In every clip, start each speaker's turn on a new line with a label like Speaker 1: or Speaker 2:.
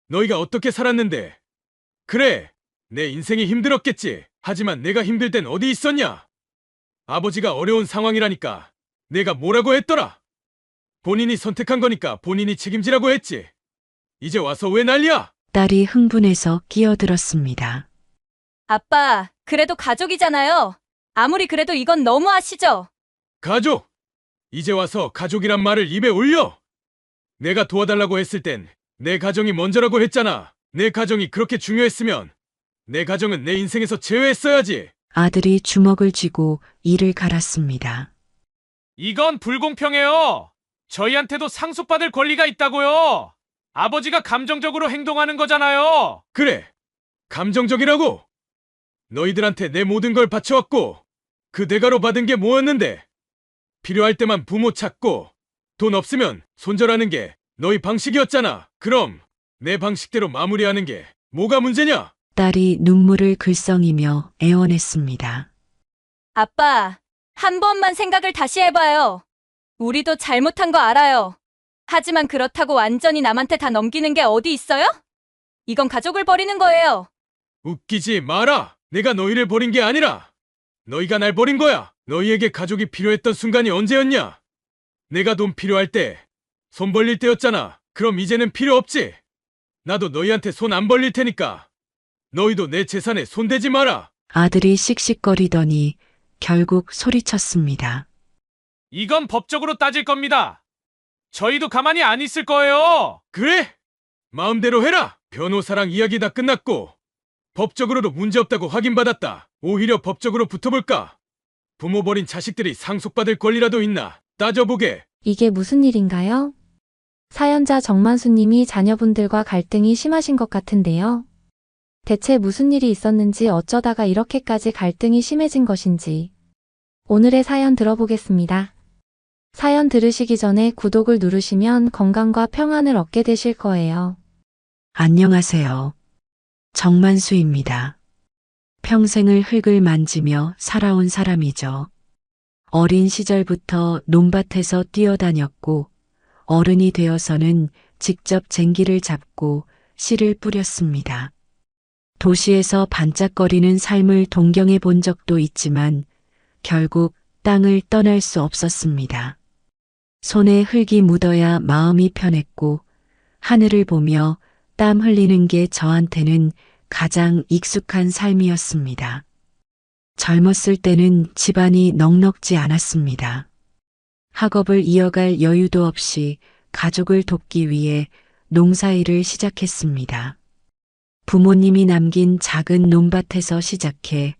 Speaker 1: 너희가 어떻게 살았는데? 그래, 내 인생이 힘들었겠지. 하지만 내가 힘들 땐 어디 있었냐? 아버지가 어려운 상황이라니까 내가 뭐라고 했더라? 본인이 선택한 거니까 본인이 책임지라고 했지. 이제 와서 왜 난리야?
Speaker 2: 딸이 흥분해서 끼어들었습니다.
Speaker 3: 아빠, 그래도 가족이잖아요. 아무리 그래도 이건 너무 하시죠?
Speaker 1: 가족! 이제 와서 가족이란 말을 입에 올려! 내가 도와달라고 했을 땐 내 가정이 먼저라고 했잖아. 내 가정이 그렇게 중요했으면 내 가정은 내 인생에서 제외했어야지.
Speaker 2: 아들이 주먹을 쥐고 이를 갈았습니다.
Speaker 4: 이건 불공평해요. 저희한테도 상속받을 권리가 있다고요. 아버지가 감정적으로 행동하는 거잖아요.
Speaker 1: 그래, 감정적이라고! 너희들한테 내 모든 걸 바쳐왔고 그 대가로 받은 게 뭐였는데? 필요할 때만 부모 찾고 돈 없으면 손절하는 게 너희 방식이었잖아. 그럼 내 방식대로 마무리하는 게 뭐가 문제냐?
Speaker 2: 딸이 눈물을 글썽이며 애원했습니다.
Speaker 3: 아빠, 한 번만 생각을 다시 해봐요. 우리도 잘못한 거 알아요. 하지만 그렇다고 완전히 남한테 다 넘기는 게 어디 있어요? 이건 가족을 버리는 거예요.
Speaker 1: 웃기지 마라. 내가 너희를 버린 게 아니라 너희가 날 버린 거야. 너희에게 가족이 필요했던 순간이 언제였냐? 내가 돈 필요할 때 손 벌릴 때였잖아. 그럼 이제는 필요 없지. 나도 너희한테 손 안 벌릴 테니까 너희도 내 재산에 손대지 마라.
Speaker 2: 아들이 씩씩거리더니 결국 소리쳤습니다.
Speaker 4: 이건 법적으로 따질 겁니다. 저희도 가만히 안 있을 거예요.
Speaker 1: 그래? 마음대로 해라. 변호사랑 이야기 다 끝났고 법적으로도 문제없다고 확인받았다. 오히려 법적으로 붙어볼까? 부모 버린 자식들이 상속받을 권리라도 있나? 따져보게.
Speaker 5: 이게 무슨 일인가요? 사연자 정만수님이 자녀분들과 갈등이 심하신 것 같은데요. 대체 무슨 일이 있었는지 어쩌다가 이렇게까지 갈등이 심해진 것인지 오늘의 사연 들어보겠습니다. 사연 들으시기 전에 구독을 누르시면 건강과 평안을 얻게 되실 거예요.
Speaker 2: 안녕하세요. 정만수입니다. 평생을 흙을 만지며 살아온 사람이죠. 어린 시절부터 논밭에서 뛰어다녔고 어른이 되어서는 직접 쟁기를 잡고 씨를 뿌렸습니다. 도시에서 반짝거리는 삶을 동경해 본 적도 있지만 결국 땅을 떠날 수 없었습니다. 손에 흙이 묻어야 마음이 편했고 하늘을 보며 땀 흘리는 게 저한테는 가장 익숙한 삶이었습니다. 젊었을 때는 집안이 넉넉지 않았습니다. 학업을 이어갈 여유도 없이 가족을 돕기 위해 농사일을 시작했습니다. 부모님이 남긴 작은 논밭에서 시작해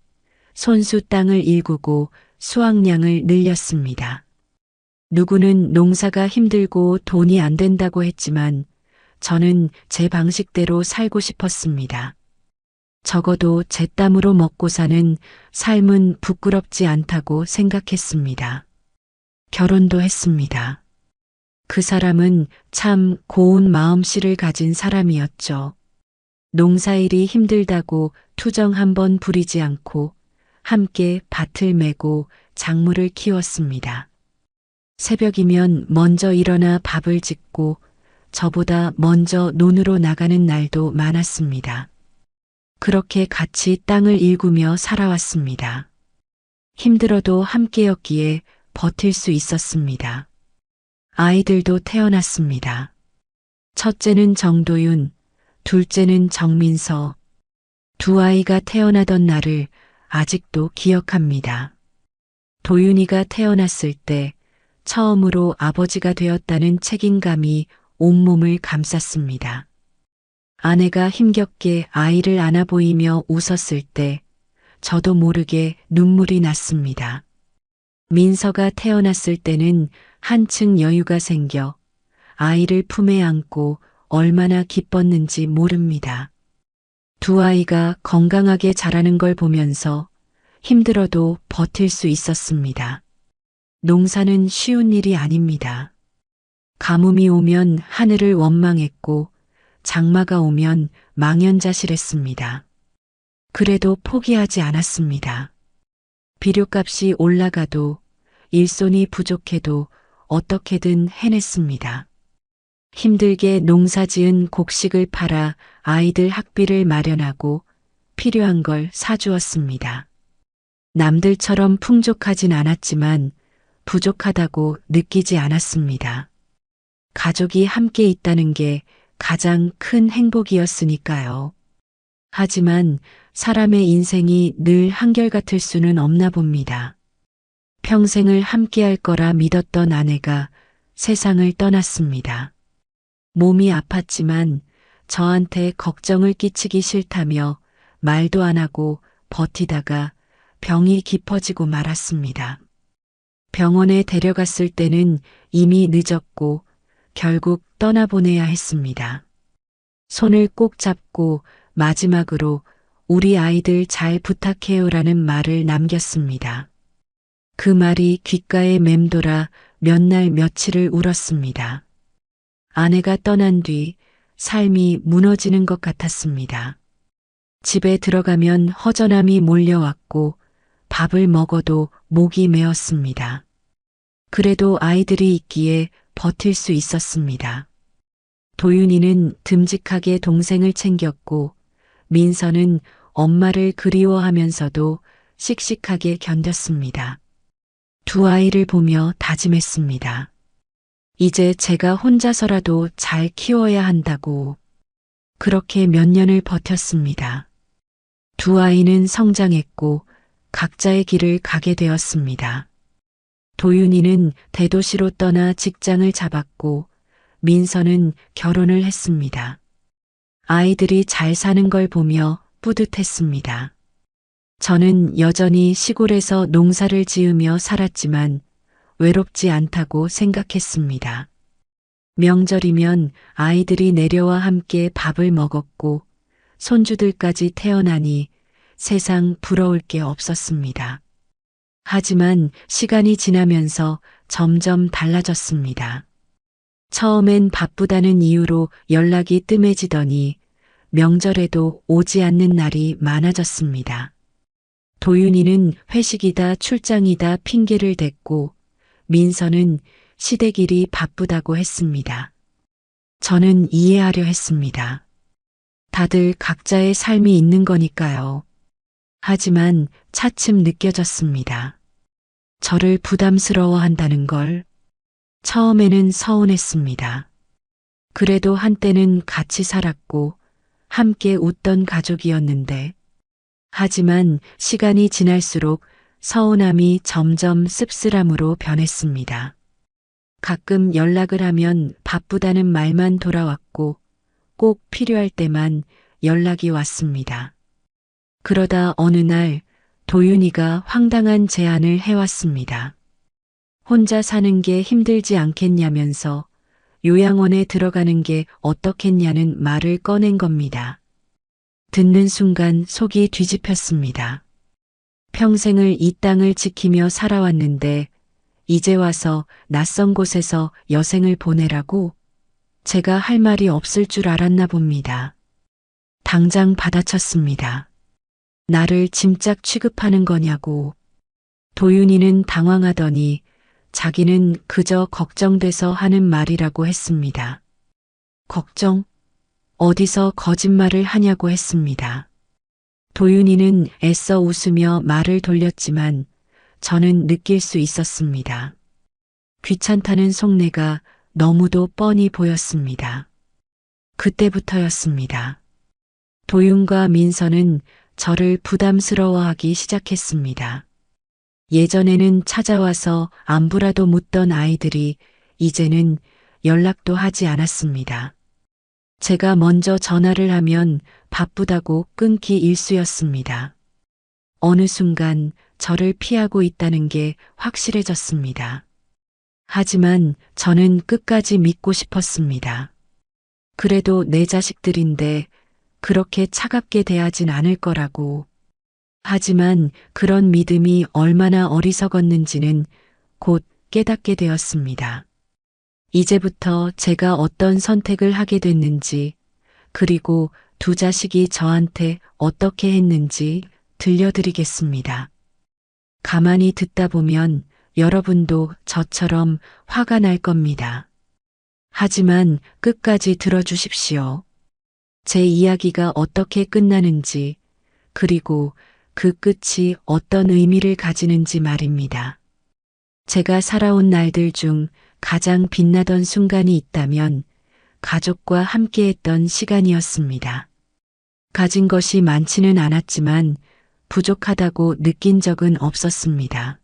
Speaker 2: 손수 땅을 일구고 수확량을 늘렸습니다. 누구는 농사가 힘들고 돈이 안 된다고 했지만 저는 제 방식대로 살고 싶었습니다. 적어도 제 땀으로 먹고 사는 삶은 부끄럽지 않다고 생각했습니다. 결혼도 했습니다. 그 사람은 참 고운 마음씨를 가진 사람이었죠. 농사일이 힘들다고 투정 한번 부리지 않고 함께 밭을 메고 작물을 키웠습니다. 새벽이면 먼저 일어나 밥을 짓고 저보다 먼저 논으로 나가는 날도 많았습니다. 그렇게 같이 땅을 일구며 살아왔습니다. 힘들어도 함께였기에 버틸 수 있었습니다. 아이들도 태어났습니다. 첫째는 정도윤, 둘째는 정민서. 두 아이가 태어나던 날을 아직도 기억합니다. 도윤이가 태어났을 때 처음으로 아버지가 되었다는 책임감이 온몸을 감쌌습니다. 아내가 힘겹게 아이를 안아 보이며 웃었을 때 저도 모르게 눈물이 났습니다. 민서가 태어났을 때는 한층 여유가 생겨 아이를 품에 안고 얼마나 기뻤는지 모릅니다. 두 아이가 건강하게 자라는 걸 보면서 힘들어도 버틸 수 있었습니다. 농사는 쉬운 일이 아닙니다. 가뭄이 오면 하늘을 원망했고 장마가 오면 망연자실했습니다. 그래도 포기하지 않았습니다. 비료값이 올라가도 일손이 부족해도 어떻게든 해냈습니다. 힘들게 농사지은 곡식을 팔아 아이들 학비를 마련하고 필요한 걸 사주었습니다. 남들처럼 풍족하진 않았지만 부족하다고 느끼지 않았습니다. 가족이 함께 있다는 게 가장 큰 행복이었으니까요. 하지만 사람의 인생이 늘 한결같을 수는 없나 봅니다. 평생을 함께할 거라 믿었던 아내가 세상을 떠났습니다. 몸이 아팠지만 저한테 걱정을 끼치기 싫다며 말도 안 하고 버티다가 병이 깊어지고 말았습니다. 병원에 데려갔을 때는 이미 늦었고 결국 떠나보내야 했습니다. 손을 꼭 잡고 마지막으로 우리 아이들 잘 부탁해요라는 말을 남겼습니다. 그 말이 귓가에 맴돌아 몇 날 며칠을 울었습니다. 아내가 떠난 뒤 삶이 무너지는 것 같았습니다. 집에 들어가면 허전함이 몰려왔고 밥을 먹어도 목이 메었습니다. 그래도 아이들이 있기에 버틸 수 있었습니다. 도윤이는 듬직하게 동생을 챙겼고 민서는 엄마를 그리워하면서도 씩씩하게 견뎠습니다. 두 아이를 보며 다짐했습니다. 이제 제가 혼자서라도 잘 키워야 한다고. 그렇게 몇 년을 버텼습니다. 두 아이는 성장했고 각자의 길을 가게 되었습니다. 도윤이는 대도시로 떠나 직장을 잡았고 민서는 결혼을 했습니다. 아이들이 잘 사는 걸 보며 뿌듯했습니다. 저는 여전히 시골에서 농사를 지으며 살았지만 외롭지 않다고 생각했습니다. 명절이면 아이들이 내려와 함께 밥을 먹었고 손주들까지 태어나니 세상 부러울 게 없었습니다. 하지만 시간이 지나면서 점점 달라졌습니다. 처음엔 바쁘다는 이유로 연락이 뜸해지더니 명절에도 오지 않는 날이 많아졌습니다. 도윤이는 회식이다 출장이다 핑계를 댔고 민서는 시댁일이 바쁘다고 했습니다. 저는 이해하려 했습니다. 다들 각자의 삶이 있는 거니까요. 하지만 차츰 느껴졌습니다. 저를 부담스러워한다는 걸. 처음에는 서운했습니다. 그래도 한때는 같이 살았고 함께 웃던 가족이었는데 하지만 시간이 지날수록 서운함이 점점 씁쓸함으로 변했습니다. 가끔 연락을 하면 바쁘다는 말만 돌아왔고 꼭 필요할 때만 연락이 왔습니다. 그러다 어느 날 도윤이가 황당한 제안을 해왔습니다. 혼자 사는 게 힘들지 않겠냐면서 요양원에 들어가는 게 어떻겠냐는 말을 꺼낸 겁니다. 듣는 순간 속이 뒤집혔습니다. 평생을 이 땅을 지키며 살아왔는데 이제 와서 낯선 곳에서 여생을 보내라고? 제가 할 말이 없을 줄 알았나 봅니다. 당장 받아쳤습니다. 나를 짐짝 취급하는 거냐고. 도윤이는 당황하더니 자기는 그저 걱정돼서 하는 말이라고 했습니다. 걱정? 어디서 거짓말을 하냐고 했습니다. 도윤이는 애써 웃으며 말을 돌렸지만 저는 느낄 수 있었습니다. 귀찮다는 속내가 너무도 뻔히 보였습니다. 그때부터였습니다. 도윤과 민서는 저를 부담스러워하기 시작했습니다. 예전에는 찾아와서 안부라도 묻던 아이들이 이제는 연락도 하지 않았습니다. 제가 먼저 전화를 하면 바쁘다고 끊기 일쑤였습니다. 어느 순간 저를 피하고 있다는 게 확실해졌습니다. 하지만 저는 끝까지 믿고 싶었습니다. 그래도 내 자식들인데 그렇게 차갑게 대하진 않을 거라고. 하지만 그런 믿음이 얼마나 어리석었는지는 곧 깨닫게 되었습니다. 이제부터 제가 어떤 선택을 하게 됐는지, 그리고 두 자식이 저한테 어떻게 했는지 들려드리겠습니다. 가만히 듣다 보면 여러분도 저처럼 화가 날 겁니다. 하지만 끝까지 들어주십시오. 제 이야기가 어떻게 끝나는지, 그리고 그 끝이 어떤 의미를 가지는지 말입니다. 제가 살아온 날들 중 가장 빛나던 순간이 있다면 가족과 함께했던 시간이었습니다. 가진 것이 많지는 않았지만 부족하다고 느낀 적은 없었습니다.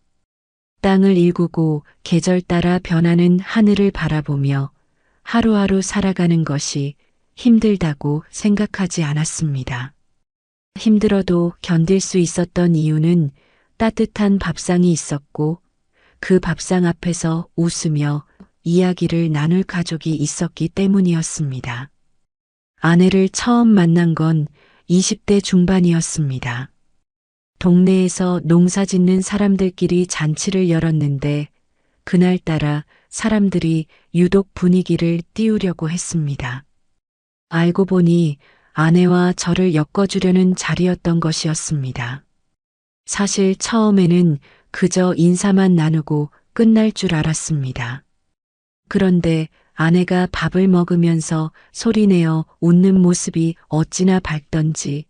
Speaker 2: 땅을 일구고 계절 따라 변하는 하늘을 바라보며 하루하루 살아가는 것이 힘들다고 생각하지 않았습니다. 힘들어도 견딜 수 있었던 이유는 따뜻한 밥상이 있었고 그 밥상 앞에서 웃으며 이야기를 나눌 가족이 있었기 때문이었습니다. 아내를 처음 만난 건 20대 중반이었습니다. 동네에서 농사 짓는 사람들끼리 잔치를 열었는데 그날따라 사람들이 유독 분위기를 띄우려고 했습니다. 알고 보니 아내와 저를 엮어주려는 자리였던 것이었습니다. 사실 처음에는 그저 인사만 나누고 끝날 줄 알았습니다. 그런데 아내가 밥을 먹으면서 소리내어 웃는 모습이 어찌나 밝던지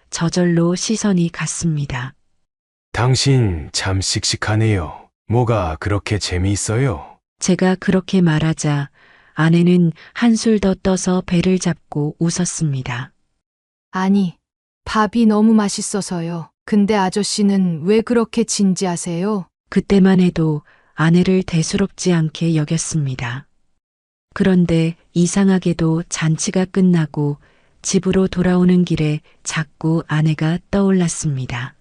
Speaker 2: 저절로 시선이 갔습니다.
Speaker 1: 당신 참 씩씩하네요. 뭐가 그렇게 재미있어요?
Speaker 2: 제가 그렇게 말하자 아내는 한술 더 떠서 배를 잡고 웃었습니다.
Speaker 6: 아니, 밥이 너무 맛있어서요. 근데 아저씨는 왜 그렇게 진지하세요?
Speaker 2: 그때만 해도 아내를 대수롭지 않게 여겼습니다. 그런데 이상하게도 잔치가 끝나고 집으로 돌아오는 길에 자꾸 아내가 떠올랐습니다.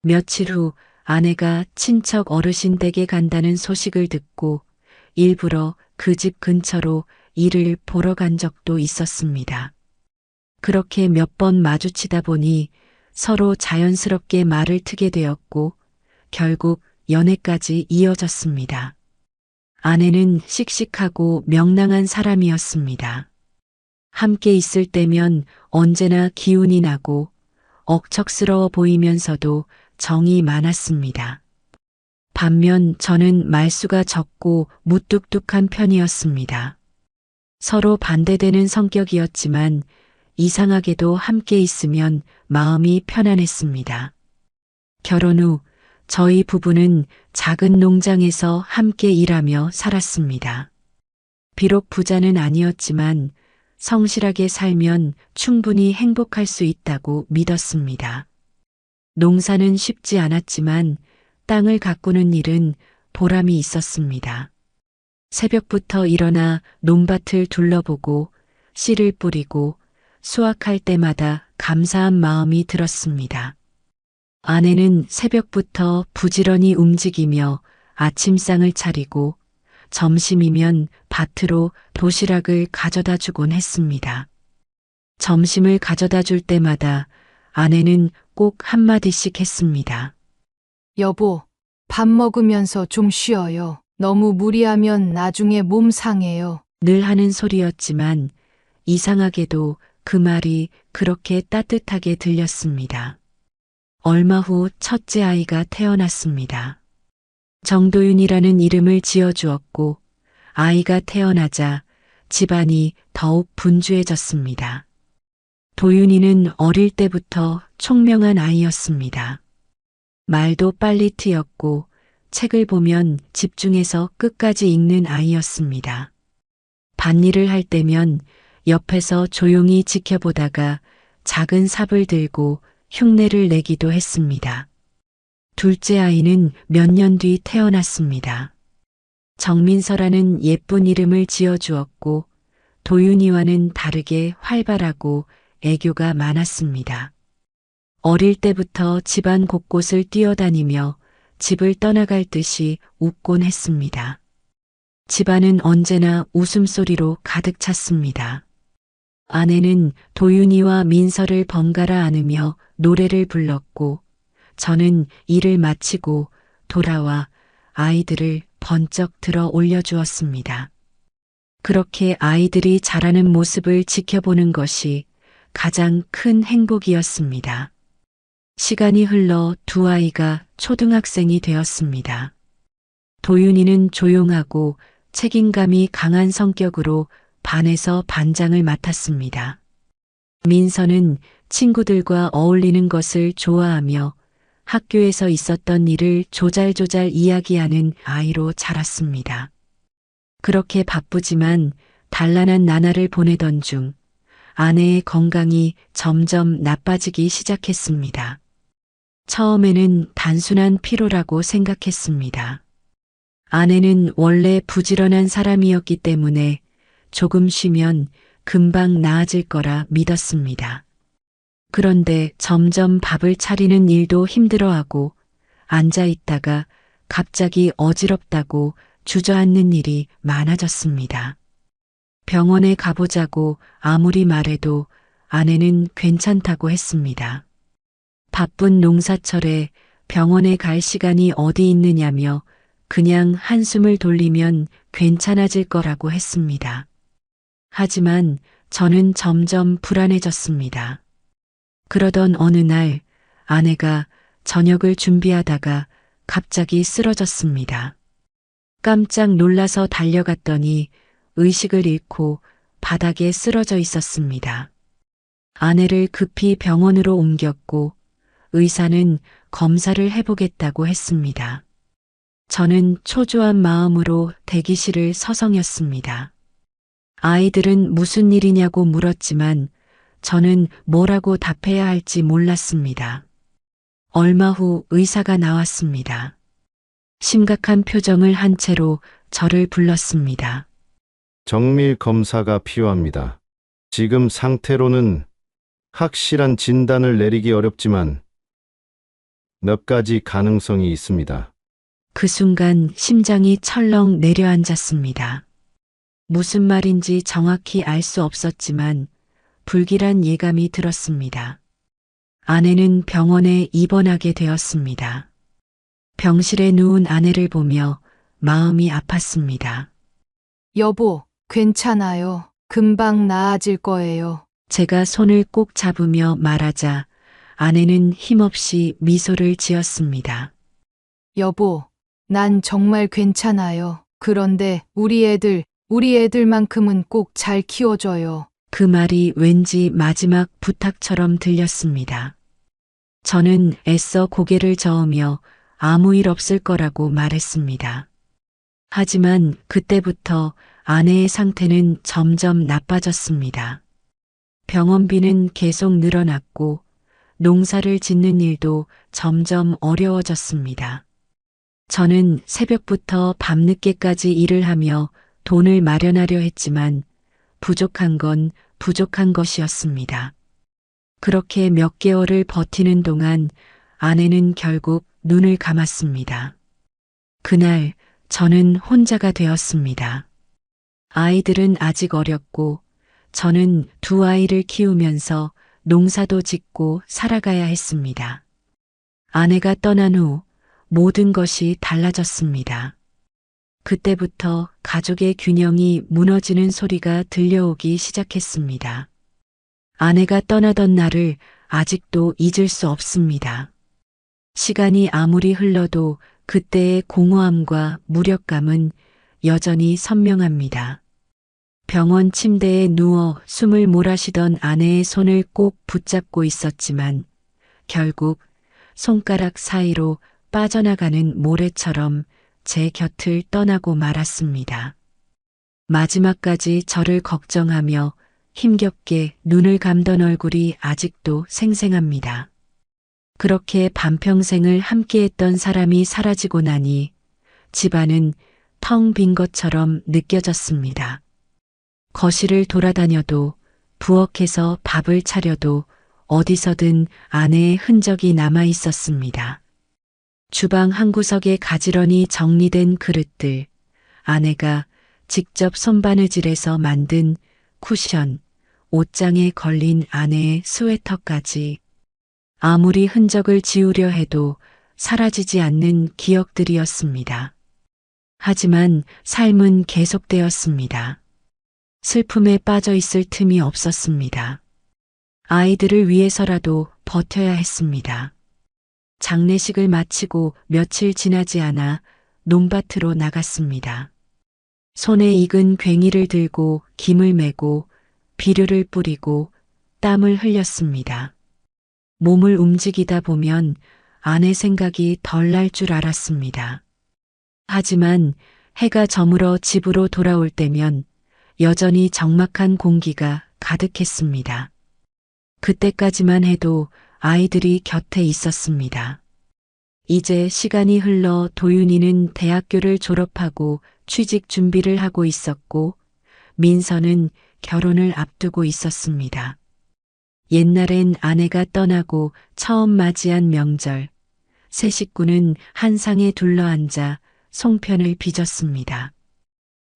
Speaker 2: 며칠 후 아내가 친척 어르신 댁에 간다는 소식을 듣고 일부러 그 집 근처로 이를 보러 간 적도 있었습니다. 그렇게 몇 번 마주치다 보니 서로 자연스럽게 말을 트게 되었고 결국 연애까지 이어졌습니다. 아내는 씩씩하고 명랑한 사람이었습니다. 함께 있을 때면 언제나 기운이 나고 억척스러워 보이면서도 정이 많았습니다. 반면 저는 말수가 적고 무뚝뚝한 편이었습니다. 서로 반대되는 성격이었지만 이상하게도 함께 있으면 마음이 편안했습니다. 결혼 후 저희 부부는 작은 농장에서 함께 일하며 살았습니다. 비록 부자는 아니었지만 성실하게 살면 충분히 행복할 수 있다고 믿었습니다. 농사는 쉽지 않았지만 땅을 가꾸는 일은 보람이 있었습니다. 새벽부터 일어나 논밭을 둘러보고 씨를 뿌리고 수확할 때마다 감사한 마음이 들었습니다. 아내는 새벽부터 부지런히 움직이며 아침상을 차리고 점심이면 밭으로 도시락을 가져다 주곤 했습니다. 점심을 가져다 줄 때마다 아내는 꼭 한마디씩 했습니다.
Speaker 6: 여보, 밥 먹으면서 좀 쉬어요. 너무 무리하면 나중에 몸 상해요.
Speaker 2: 늘 하는 소리였지만 이상하게도 그 말이 그렇게 따뜻하게 들렸습니다. 얼마 후 첫째 아이가 태어났습니다. 정도윤이라는 이름을 지어주었고 아이가 태어나자 집안이 더욱 분주해졌습니다. 도윤이는 어릴 때부터 총명한 아이였습니다. 말도 빨리 트였고 책을 보면 집중해서 끝까지 읽는 아이였습니다. 밭일을 할 때면 옆에서 조용히 지켜보다가 작은 삽을 들고 흉내를 내기도 했습니다. 둘째 아이는 몇 년 뒤 태어났습니다. 정민서라는 예쁜 이름을 지어주었고 도윤이와는 다르게 활발하고 애교가 많았습니다. 어릴 때부터 집안 곳곳을 뛰어다니며 집을 떠나갈 듯이 웃곤 했습니다. 집안은 언제나 웃음소리로 가득 찼습니다. 아내는 도윤이와 민서를 번갈아 안으며 노래를 불렀고 저는 일을 마치고 돌아와 아이들을 번쩍 들어 올려주었습니다. 그렇게 아이들이 자라는 모습을 지켜보는 것이 가장 큰 행복이었습니다. 시간이 흘러 두 아이가 초등학생이 되었습니다. 도윤이는 조용하고 책임감이 강한 성격으로 반에서 반장을 맡았습니다. 민서는 친구들과 어울리는 것을 좋아하며 학교에서 있었던 일을 조잘조잘 이야기하는 아이로 자랐습니다. 그렇게 바쁘지만 단란한 나날을 보내던 중 아내의 건강이 점점 나빠지기 시작했습니다. 처음에는 단순한 피로라고 생각했습니다. 아내는 원래 부지런한 사람이었기 때문에 조금 쉬면 금방 나아질 거라 믿었습니다. 그런데 점점 밥을 차리는 일도 힘들어하고 앉아 있다가 갑자기 어지럽다고 주저앉는 일이 많아졌습니다. 병원에 가보자고 아무리 말해도 아내는 괜찮다고 했습니다. 바쁜 농사철에 병원에 갈 시간이 어디 있느냐며 그냥 한숨을 돌리면 괜찮아질 거라고 했습니다. 하지만 저는 점점 불안해졌습니다. 그러던 어느 날 아내가 저녁을 준비하다가 갑자기 쓰러졌습니다. 깜짝 놀라서 달려갔더니 의식을 잃고 바닥에 쓰러져 있었습니다. 아내를 급히 병원으로 옮겼고 의사는 검사를 해보겠다고 했습니다. 저는 초조한 마음으로 대기실을 서성였습니다. 아이들은 무슨 일이냐고 물었지만 저는 뭐라고 답해야 할지 몰랐습니다. 얼마 후 의사가 나왔습니다. 심각한 표정을 한 채로 저를 불렀습니다.
Speaker 7: 정밀 검사가 필요합니다. 지금 상태로는 확실한 진단을 내리기 어렵지만 몇 가지 가능성이 있습니다.
Speaker 2: 그 순간 심장이 철렁 내려앉았습니다. 무슨 말인지 정확히 알 수 없었지만 불길한 예감이 들었습니다. 아내는 병원에 입원하게 되었습니다. 병실에 누운 아내를 보며 마음이 아팠습니다.
Speaker 6: 여보, 괜찮아요. 금방 나아질 거예요.
Speaker 2: 제가 손을 꼭 잡으며 말하자 아내는 힘없이 미소를 지었습니다.
Speaker 6: 여보, 난 정말 괜찮아요. 그런데 우리 애들만큼은 꼭 잘 키워줘요.
Speaker 2: 그 말이 왠지 마지막 부탁처럼 들렸습니다. 저는 애써 고개를 저으며 아무 일 없을 거라고 말했습니다. 하지만 그때부터 아내의 상태는 점점 나빠졌습니다. 병원비는 계속 늘어났고 농사를 짓는 일도 점점 어려워졌습니다. 저는 새벽부터 밤늦게까지 일을 하며 돈을 마련하려 했지만 부족한 건 부족한 것이었습니다. 그렇게 몇 개월을 버티는 동안 아내는 결국 눈을 감았습니다. 그날 저는 혼자가 되었습니다. 아이들은 아직 어렸고 저는 두 아이를 키우면서 농사도 짓고 살아가야 했습니다. 아내가 떠난 후 모든 것이 달라졌습니다. 그때부터 가족의 균형이 무너지는 소리가 들려오기 시작했습니다. 아내가 떠나던 날을 아직도 잊을 수 없습니다. 시간이 아무리 흘러도 그때의 공허함과 무력감은 여전히 선명합니다. 병원 침대에 누워 숨을 몰아쉬던 아내의 손을 꼭 붙잡고 있었지만 결국 손가락 사이로 빠져나가는 모래처럼 제 곁을 떠나고 말았습니다. 마지막까지 저를 걱정하며 힘겹게 눈을 감던 얼굴이 아직도 생생합니다. 그렇게 반평생을 함께했던 사람이 사라지고 나니 집안은 텅 빈 것처럼 느껴졌습니다. 거실을 돌아다녀도 부엌에서 밥을 차려도 어디서든 아내의 흔적이 남아 있었습니다. 주방 한 구석에 가지런히 정리된 그릇들, 아내가 직접 손바느질해서 만든 쿠션, 옷장에 걸린 아내의 스웨터까지 아무리 흔적을 지우려 해도 사라지지 않는 기억들이었습니다. 하지만 삶은 계속되었습니다. 슬픔에 빠져 있을 틈이 없었습니다. 아이들을 위해서라도 버텨야 했습니다. 장례식을 마치고 며칠 지나지 않아 논밭으로 나갔습니다. 손에 익은 괭이를 들고 김을 메고 비료를 뿌리고 땀을 흘렸습니다. 몸을 움직이다 보면 아내 생각이 덜 날 줄 알았습니다. 하지만 해가 저물어 집으로 돌아올 때면 여전히 적막한 공기가 가득했습니다. 그때까지만 해도 아이들이 곁에 있었습니다. 이제 시간이 흘러 도윤이는 대학교를 졸업하고 취직 준비를 하고 있었고 민서는 결혼을 앞두고 있었습니다. 옛날엔 아내가 떠나고 처음 맞이한 명절, 세 식구는 한 상에 둘러앉아 송편을 빚었습니다.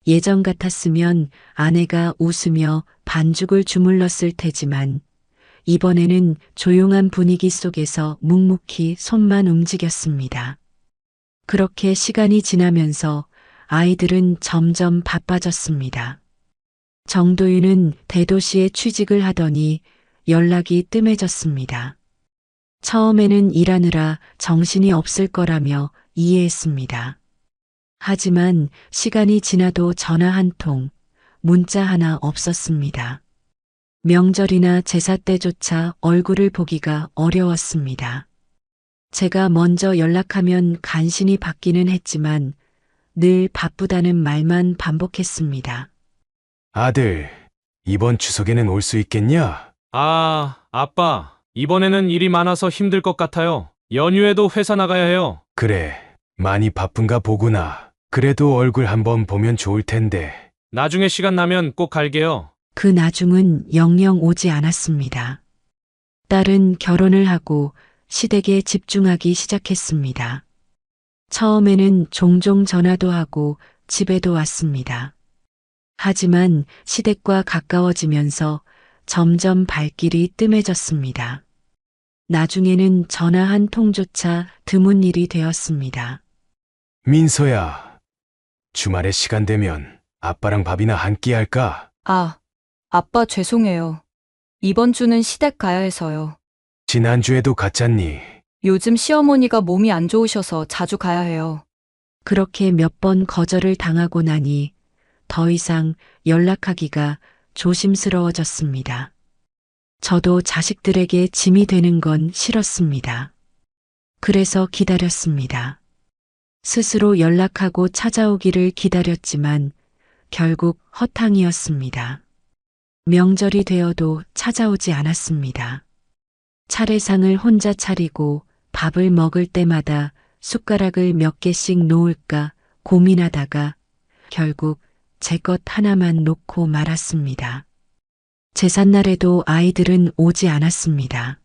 Speaker 2: 예전 같았으면 아내가 웃으며 반죽을 주물렀을 테지만 이번에는 조용한 분위기 속에서 묵묵히 손만 움직였습니다. 그렇게 시간이 지나면서 아이들은 점점 바빠졌습니다. 정도윤은 대도시에 취직을 하더니 연락이 뜸해졌습니다. 처음에는 일하느라 정신이 없을 거라며 이해했습니다. 하지만 시간이 지나도 전화 한 통, 문자 하나 없었습니다. 명절이나 제사 때조차 얼굴을 보기가 어려웠습니다. 제가 먼저 연락하면 간신히 받기는 했지만 늘 바쁘다는 말만 반복했습니다.
Speaker 8: 아들, 이번 추석에는 올 수 있겠냐?
Speaker 4: 아빠. 이번에는 일이 많아서 힘들 것 같아요. 연휴에도 회사 나가야 해요.
Speaker 8: 그래, 많이 바쁜가 보구나. 그래도 얼굴 한번 보면 좋을 텐데.
Speaker 4: 나중에 시간 나면 꼭 갈게요.
Speaker 2: 그 나중은 영영 오지 않았습니다. 딸은 결혼을 하고 시댁에 집중하기 시작했습니다. 처음에는 종종 전화도 하고 집에도 왔습니다. 하지만 시댁과 가까워지면서 점점 발길이 뜸해졌습니다. 나중에는 전화 한 통조차 드문 일이 되었습니다.
Speaker 8: 민서야, 주말에 시간 되면 아빠랑 밥이나 한 끼 할까?
Speaker 3: 아빠 죄송해요. 이번 주는 시댁 가야 해서요.
Speaker 8: 지난주에도 갔잖니.
Speaker 3: 요즘 시어머니가 몸이 안 좋으셔서 자주 가야 해요.
Speaker 2: 그렇게 몇 번 거절을 당하고 나니 더 이상 연락하기가 조심스러워졌습니다. 저도 자식들에게 짐이 되는 건 싫었습니다. 그래서 기다렸습니다. 스스로 연락하고 찾아오기를 기다렸지만 결국 허탕이었습니다. 명절이 되어도 찾아오지 않았습니다. 차례상을 혼자 차리고 밥을 먹을 때마다 숟가락을 몇 개씩 놓을까 고민하다가 결국 제 것 하나만 놓고 말았습니다. 제삿날에도 아이들은 오지 않았습니다.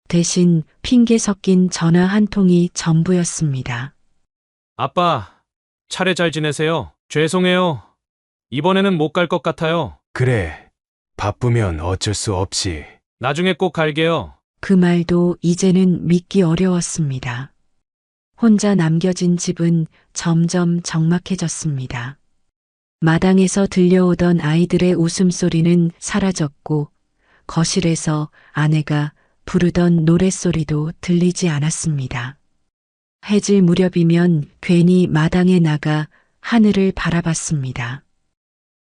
Speaker 2: 대신 핑계 섞인 전화 한 통이 전부였습니다.
Speaker 4: 아빠, 차례 잘 지내세요. 죄송해요. 이번에는 못 갈 것 같아요.
Speaker 8: 그래, 바쁘면 어쩔 수 없지.
Speaker 4: 나중에 꼭 갈게요.
Speaker 2: 그 말도 이제는 믿기 어려웠습니다. 혼자 남겨진 집은 점점 적막해졌습니다. 마당에서 들려오던 아이들의 웃음소리는 사라졌고 거실에서 아내가 부르던 노랫소리도 들리지 않았습니다. 해질 무렵이면 괜히 마당에 나가 하늘을 바라봤습니다.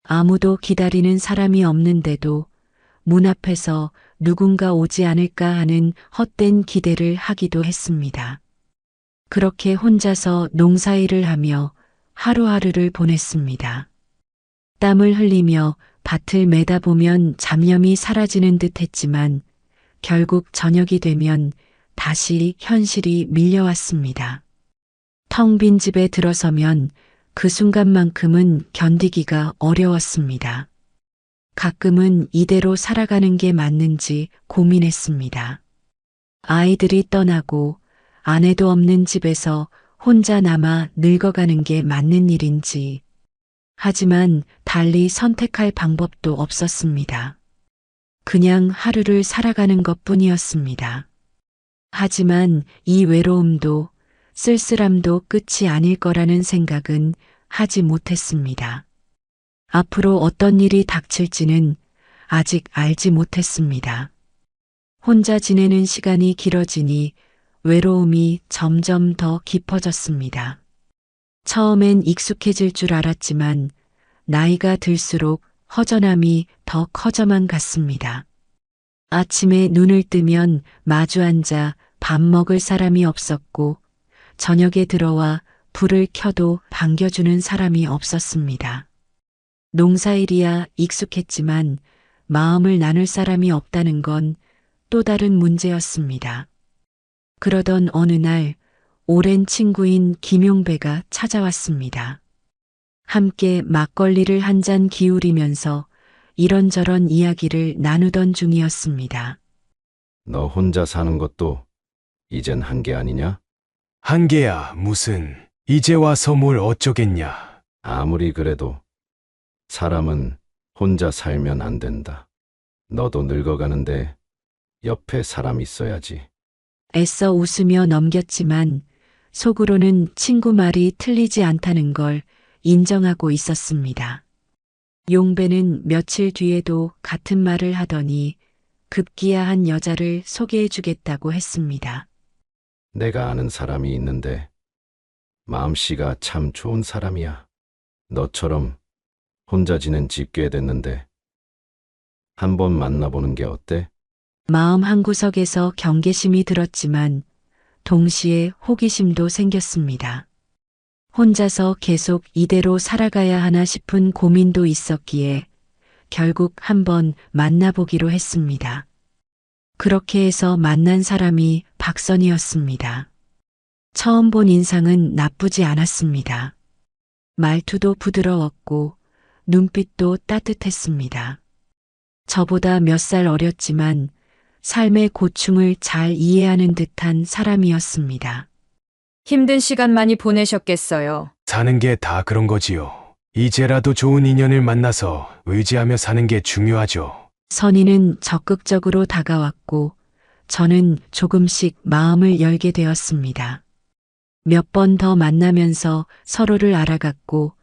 Speaker 2: 아무도 기다리는 사람이 없는데도 문 앞에서 누군가 오지 않을까 하는 헛된 기대를 하기도 했습니다. 그렇게 혼자서 농사일을 하며 하루하루를 보냈습니다. 땀을 흘리며 밭을 매다보면 잡념이 사라지는 듯 했지만 결국 저녁이 되면 다시 현실이 밀려왔습니다. 텅 빈 집에 들어서면 그 순간만큼은 견디기가 어려웠습니다. 가끔은 이대로 살아가는 게 맞는지 고민했습니다. 아이들이 떠나고 아내도 없는 집에서 혼자 남아 늙어가는 게 맞는 일인지, 하지만 달리 선택할 방법도 없었습니다. 그냥 하루를 살아가는 것 뿐이었습니다. 하지만 이 외로움도 쓸쓸함도 끝이 아닐 거라는 생각은 하지 못했습니다. 앞으로 어떤 일이 닥칠지는 아직 알지 못했습니다. 혼자 지내는 시간이 길어지니 외로움이 점점 더 깊어졌습니다. 처음엔 익숙해질 줄 알았지만 나이가 들수록 허전함이 더 커져만 갔습니다. 아침에 눈을 뜨면 마주 앉아 밥 먹을 사람이 없었고, 저녁에 들어와 불을 켜도 반겨주는 사람이 없었습니다. 농사일이야 익숙했지만 마음을 나눌 사람이 없다는 건 또 다른 문제였습니다. 그러던 어느 날 오랜 친구인 김용배가 찾아왔습니다. 함께 막걸리를 한 잔 기울이면서 이런저런 이야기를 나누던 중이었습니다.
Speaker 7: 너 혼자 사는 것도 이젠 한계 아니냐?
Speaker 8: 한계야, 무슨. 이제 와서 뭘 어쩌겠냐.
Speaker 7: 아무리 그래도 사람은 혼자 살면 안 된다. 너도 늙어가는데 옆에 사람 있어야지.
Speaker 2: 애써 웃으며 넘겼지만 속으로는 친구 말이 틀리지 않다는 걸 인정하고 있었습니다. 용배는 며칠 뒤에도 같은 말을 하더니 급기야 한 여자를 소개해 주겠다고 했습니다.
Speaker 7: 내가 아는 사람이 있는데 마음씨가 참 좋은 사람이야. 너처럼 혼자 지낸 지 꽤 됐는데 한번 만나보는 게 어때?
Speaker 2: 마음 한구석에서 경계심이 들었지만 동시에 호기심도 생겼습니다. 혼자서 계속 이대로 살아가야 하나 싶은 고민도 있었기에 결국 한번 만나보기로 했습니다. 그렇게 해서 만난 사람이 박선이었습니다. 처음 본 인상은 나쁘지 않았습니다. 말투도 부드러웠고 눈빛도 따뜻했습니다. 저보다 몇 살 어렸지만 삶의 고충을 잘 이해하는 듯한 사람이었습니다.
Speaker 9: 힘든 시간 많이 보내셨겠어요.
Speaker 8: 사는 게 다 그런 거지요. 이제라도 좋은 인연을 만나서 의지하며 사는 게 중요하죠.
Speaker 2: 선희는 적극적으로 다가왔고 저는 조금씩 마음을 열게 되었습니다. 몇 번 더 만나면서 서로를 알아갔고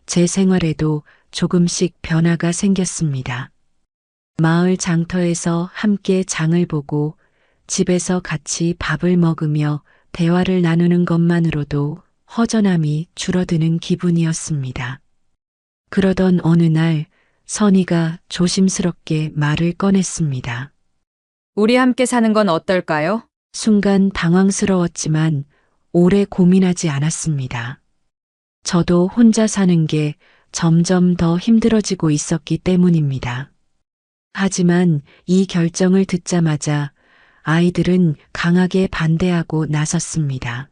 Speaker 2: 제 생활에도 조금씩 변화가 생겼습니다. 마을 장터에서 함께 장을 보고 집에서 같이 밥을 먹으며 대화를 나누는 것만으로도 허전함이 줄어드는 기분이었습니다. 그러던 어느 날 선희가 조심스럽게 말을 꺼냈습니다.
Speaker 9: 우리 함께 사는 건 어떨까요?
Speaker 2: 순간 당황스러웠지만 오래 고민하지 않았습니다. 저도 혼자 사는 게 점점 더 힘들어지고 있었기 때문입니다. 하지만 이 결정을 듣자마자 아이들은 강하게 반대하고 나섰습니다.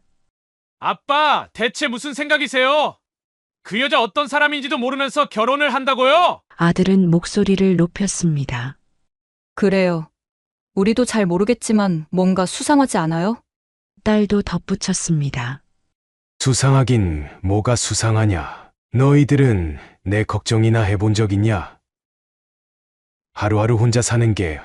Speaker 4: 아빠, 대체 무슨 생각이세요? 그 여자 어떤 사람인지도 모르면서 결혼을 한다고요?
Speaker 2: 아들은 목소리를 높였습니다.
Speaker 3: 그래요. 우리도 잘 모르겠지만 뭔가 수상하지 않아요?
Speaker 2: 딸도 덧붙였습니다.
Speaker 8: 수상하긴 뭐가 수상하냐. 너희들은 내 걱정이나 해본 적 있냐? 하루하루 혼자 사는 게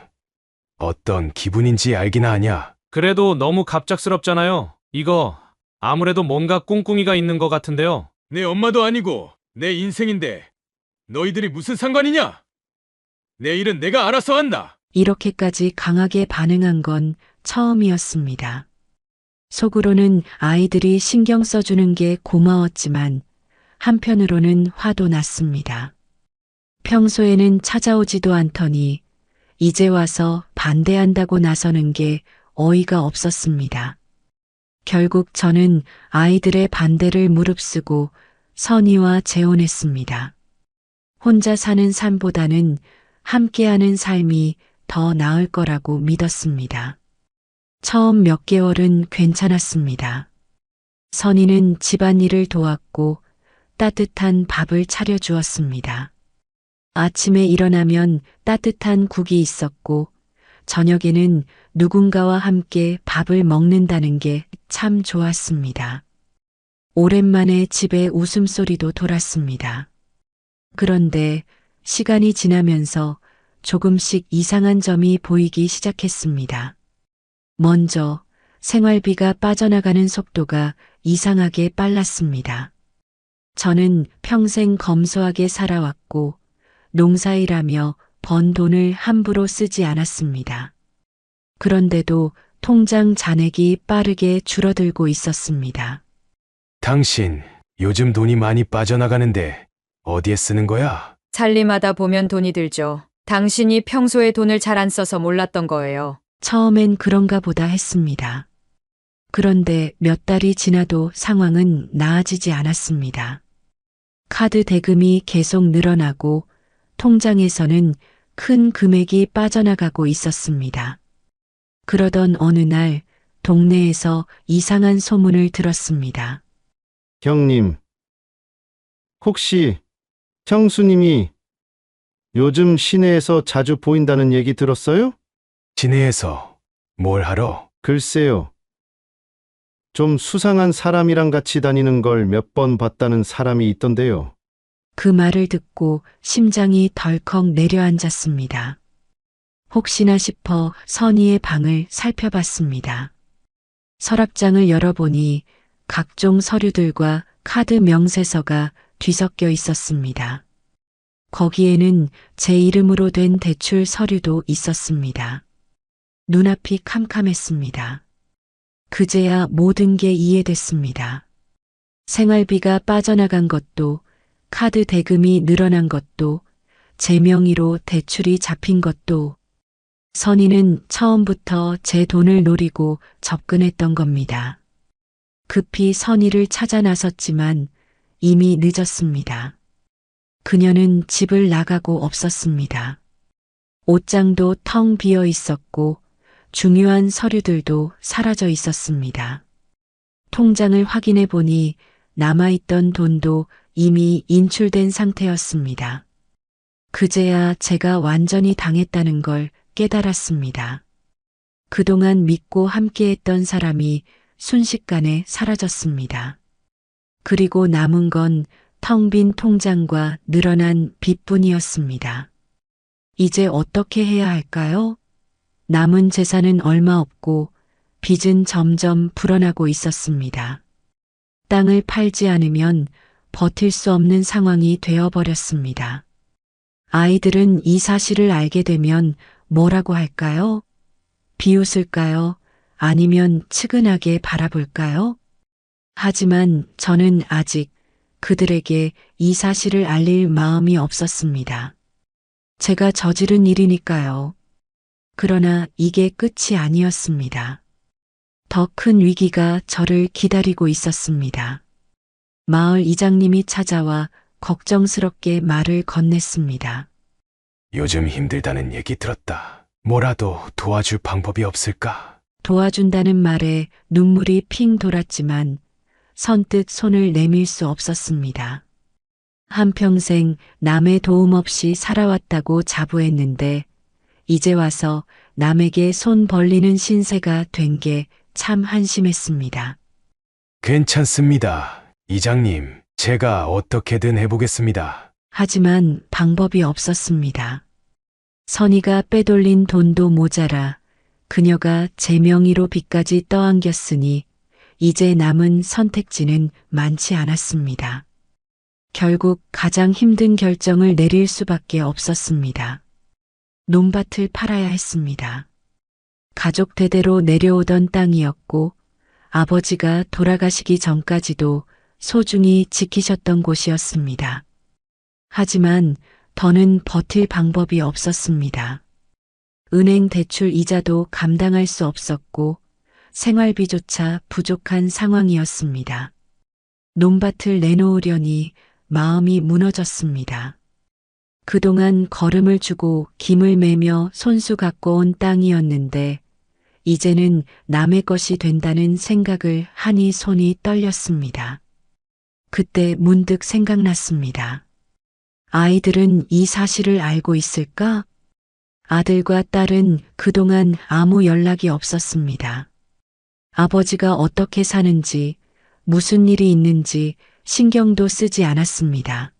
Speaker 8: 어떤 기분인지 알기나 하냐?
Speaker 4: 그래도 너무 갑작스럽잖아요. 이거 아무래도 뭔가 꿍꿍이가 있는 것 같은데요.
Speaker 1: 내 엄마도 아니고 내 인생인데 너희들이 무슨 상관이냐? 내 일은 내가 알아서 한다.
Speaker 2: 이렇게까지 강하게 반응한 건 처음이었습니다. 속으로는 아이들이 신경 써주는 게 고마웠지만 한편으로는 화도 났습니다. 평소에는 찾아오지도 않더니 이제 와서 반대한다고 나서는 게 어이가 없었습니다. 결국 저는 아이들의 반대를 무릅쓰고 선희와 재혼했습니다. 혼자 사는 삶보다는 함께하는 삶이 더 나을 거라고 믿었습니다. 처음 몇 개월은 괜찮았습니다. 선희는 집안일을 도왔고 따뜻한 밥을 차려주었습니다. 아침에 일어나면 따뜻한 국이 있었고 저녁에는 누군가와 함께 밥을 먹는다는 게 참 좋았습니다. 오랜만에 집에 웃음소리도 돌았습니다. 그런데 시간이 지나면서 조금씩 이상한 점이 보이기 시작했습니다. 먼저 생활비가 빠져나가는 속도가 이상하게 빨랐습니다. 저는 평생 검소하게 살아왔고 농사일하며 번 돈을 함부로 쓰지 않았습니다. 그런데도 통장 잔액이 빠르게 줄어들고 있었습니다.
Speaker 8: 당신 요즘 돈이 많이 빠져나가는데 어디에 쓰는 거야?
Speaker 9: 살림하다 보면 돈이 들죠. 당신이 평소에 돈을 잘 안 써서 몰랐던 거예요.
Speaker 2: 처음엔 그런가 보다 했습니다. 그런데 몇 달이 지나도 상황은 나아지지 않았습니다. 카드 대금이 계속 늘어나고 통장에서는 큰 금액이 빠져나가고 있었습니다. 그러던 어느 날 동네에서 이상한 소문을 들었습니다.
Speaker 7: 형님, 혹시 형수님이 요즘 시내에서 자주 보인다는 얘기 들었어요?
Speaker 8: 시내에서 뭘 하러?
Speaker 7: 글쎄요. 좀 수상한 사람이랑 같이 다니는 걸 몇 번 봤다는 사람이 있던데요.
Speaker 2: 그 말을 듣고 심장이 덜컥 내려앉았습니다. 혹시나 싶어 선희의 방을 살펴봤습니다. 서랍장을 열어보니 각종 서류들과 카드 명세서가 뒤섞여 있었습니다. 거기에는 제 이름으로 된 대출 서류도 있었습니다. 눈앞이 캄캄했습니다. 그제야 모든 게 이해됐습니다. 생활비가 빠져나간 것도, 카드 대금이 늘어난 것도, 제 명의로 대출이 잡힌 것도, 선희는 처음부터 제 돈을 노리고 접근했던 겁니다. 급히 선희를 찾아 나섰지만 이미 늦었습니다. 그녀는 집을 나가고 없었습니다. 옷장도 텅 비어 있었고 중요한 서류들도 사라져 있었습니다. 통장을 확인해 보니 남아있던 돈도 이미 인출된 상태였습니다. 그제야 제가 완전히 당했다는 걸 깨달았습니다. 그동안 믿고 함께했던 사람이 순식간에 사라졌습니다. 그리고 남은 건 텅 빈 통장과 늘어난 빚뿐이었습니다. 이제 어떻게 해야 할까요? 남은 재산은 얼마 없고 빚은 점점 불어나고 있었습니다. 땅을 팔지 않으면 버틸 수 없는 상황이 되어버렸습니다. 아이들은 이 사실을 알게 되면 뭐라고 할까요? 비웃을까요? 아니면 측은하게 바라볼까요? 하지만 저는 아직 그들에게 이 사실을 알릴 마음이 없었습니다. 제가 저지른 일이니까요. 그러나 이게 끝이 아니었습니다. 더 큰 위기가 저를 기다리고 있었습니다. 마을 이장님이 찾아와 걱정스럽게 말을 건넸습니다.
Speaker 8: 요즘 힘들다는 얘기 들었다. 뭐라도 도와줄 방법이 없을까?
Speaker 2: 도와준다는 말에 눈물이 핑 돌았지만 선뜻 손을 내밀 수 없었습니다. 한평생 남의 도움 없이 살아왔다고 자부했는데 이제 와서 남에게 손 벌리는 신세가 된 게 참 한심했습니다.
Speaker 8: 괜찮습니다. 이장님, 제가 어떻게든 해보겠습니다.
Speaker 2: 하지만 방법이 없었습니다. 선희가 빼돌린 돈도 모자라 그녀가 제 명의로 빚까지 떠안겼으니 이제 남은 선택지는 많지 않았습니다. 결국 가장 힘든 결정을 내릴 수밖에 없었습니다. 논밭을 팔아야 했습니다. 가족 대대로 내려오던 땅이었고 아버지가 돌아가시기 전까지도 소중히 지키셨던 곳이었습니다. 하지만 더는 버틸 방법이 없었습니다. 은행 대출 이자도 감당할 수 없었고 생활비조차 부족한 상황이었습니다. 논밭을 내놓으려니 마음이 무너졌습니다. 그동안 걸음을 주고 김을 매며 손수 갖고 온 땅이었는데 이제는 남의 것이 된다는 생각을 하니 손이 떨렸습니다. 그때 문득 생각났습니다. 아이들은 이 사실을 알고 있을까? 아들과 딸은 그동안 아무 연락이 없었습니다. 아버지가 어떻게 사는지, 무슨 일이 있는지 신경도 쓰지 않았습니다.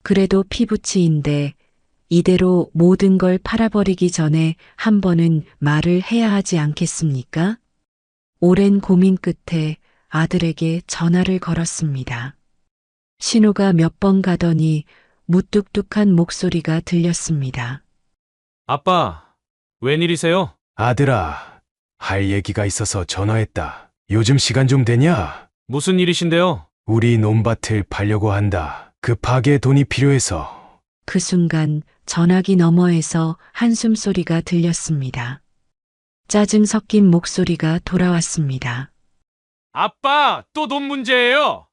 Speaker 2: 그래도 피부치인데 이대로 모든 걸 팔아버리기 전에 한 번은 말을 해야 하지 않겠습니까? 오랜 고민 끝에 아들에게 전화를 걸었습니다. 신호가 몇 번 가더니 무뚝뚝한 목소리가 들렸습니다.
Speaker 4: 아빠, 웬일이세요?
Speaker 8: 아들아, 할 얘기가 있어서 전화했다. 요즘 시간 좀 되냐?
Speaker 4: 무슨 일이신데요?
Speaker 8: 우리 논밭을 팔려고 한다. 급하게 돈이 필요해서.
Speaker 2: 그 순간 전화기 너머에서 한숨 소리가 들렸습니다. 짜증 섞인 목소리가 돌아왔습니다.
Speaker 4: 아빠, 또 돈 문제예요.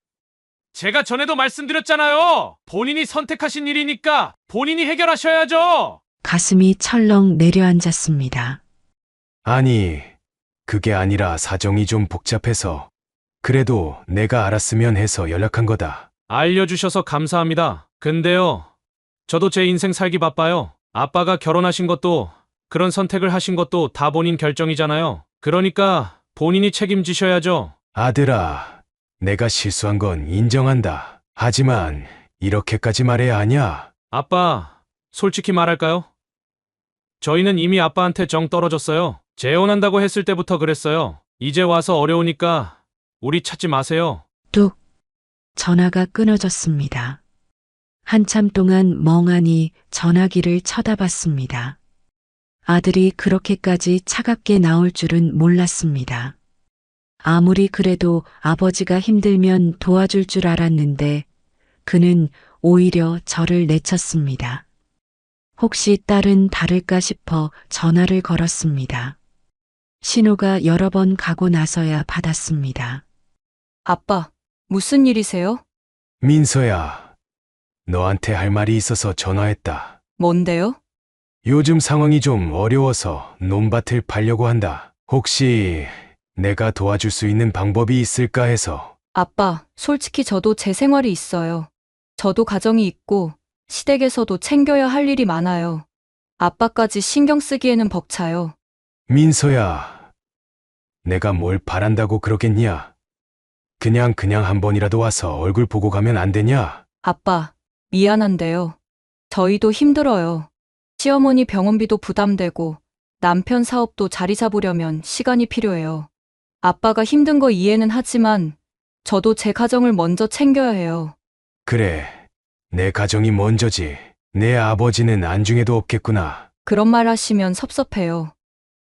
Speaker 4: 제가 전에도 말씀드렸잖아요. 본인이 선택하신 일이니까 본인이 해결하셔야죠.
Speaker 2: 가슴이 철렁 내려앉았습니다.
Speaker 8: 아니, 그게 아니라 사정이 좀 복잡해서. 그래도 내가 알았으면 해서 연락한 거다.
Speaker 4: 알려주셔서 감사합니다. 근데요, 저도 제 인생 살기 바빠요. 아빠가 결혼하신 것도, 그런 선택을 하신 것도 다 본인 결정이잖아요. 그러니까 본인이 책임지셔야죠.
Speaker 8: 아들아, 내가 실수한 건 인정한다. 하지만 이렇게까지 말해야 하냐?
Speaker 4: 아빠, 솔직히 말할까요? 저희는 이미 아빠한테 정 떨어졌어요. 재혼한다고 했을 때부터 그랬어요. 이제 와서 어려우니까 우리 찾지 마세요.
Speaker 2: 뚝. 전화가 끊어졌습니다. 한참 동안 멍하니 전화기를 쳐다봤습니다. 아들이 그렇게까지 차갑게 나올 줄은 몰랐습니다. 아무리 그래도 아버지가 힘들면 도와줄 줄 알았는데 그는 오히려 저를 내쳤습니다. 혹시 딸은 다를까 싶어 전화를 걸었습니다. 신호가 여러 번 가고 나서야 받았습니다.
Speaker 3: 아빠, 무슨 일이세요?
Speaker 8: 민서야, 너한테 할 말이 있어서 전화했다.
Speaker 3: 뭔데요?
Speaker 8: 요즘 상황이 좀 어려워서 논밭을 팔려고 한다. 혹시 내가 도와줄 수 있는 방법이 있을까 해서.
Speaker 3: 아빠, 솔직히 저도 제 생활이 있어요. 저도 가정이 있고 시댁에서도 챙겨야 할 일이 많아요. 아빠까지 신경 쓰기에는 벅차요.
Speaker 8: 민서야, 내가 뭘 바란다고 그러겠냐? 그냥 한 번이라도 와서 얼굴 보고 가면 안 되냐?
Speaker 3: 아빠, 미안한데요. 저희도 힘들어요. 시어머니 병원비도 부담되고 남편 사업도 자리 잡으려면 시간이 필요해요. 아빠가 힘든 거 이해는 하지만 저도 제 가정을 먼저 챙겨야 해요.
Speaker 8: 그래, 내 가정이 먼저지. 내 아버지는 안중에도 없겠구나.
Speaker 3: 그런 말 하시면 섭섭해요.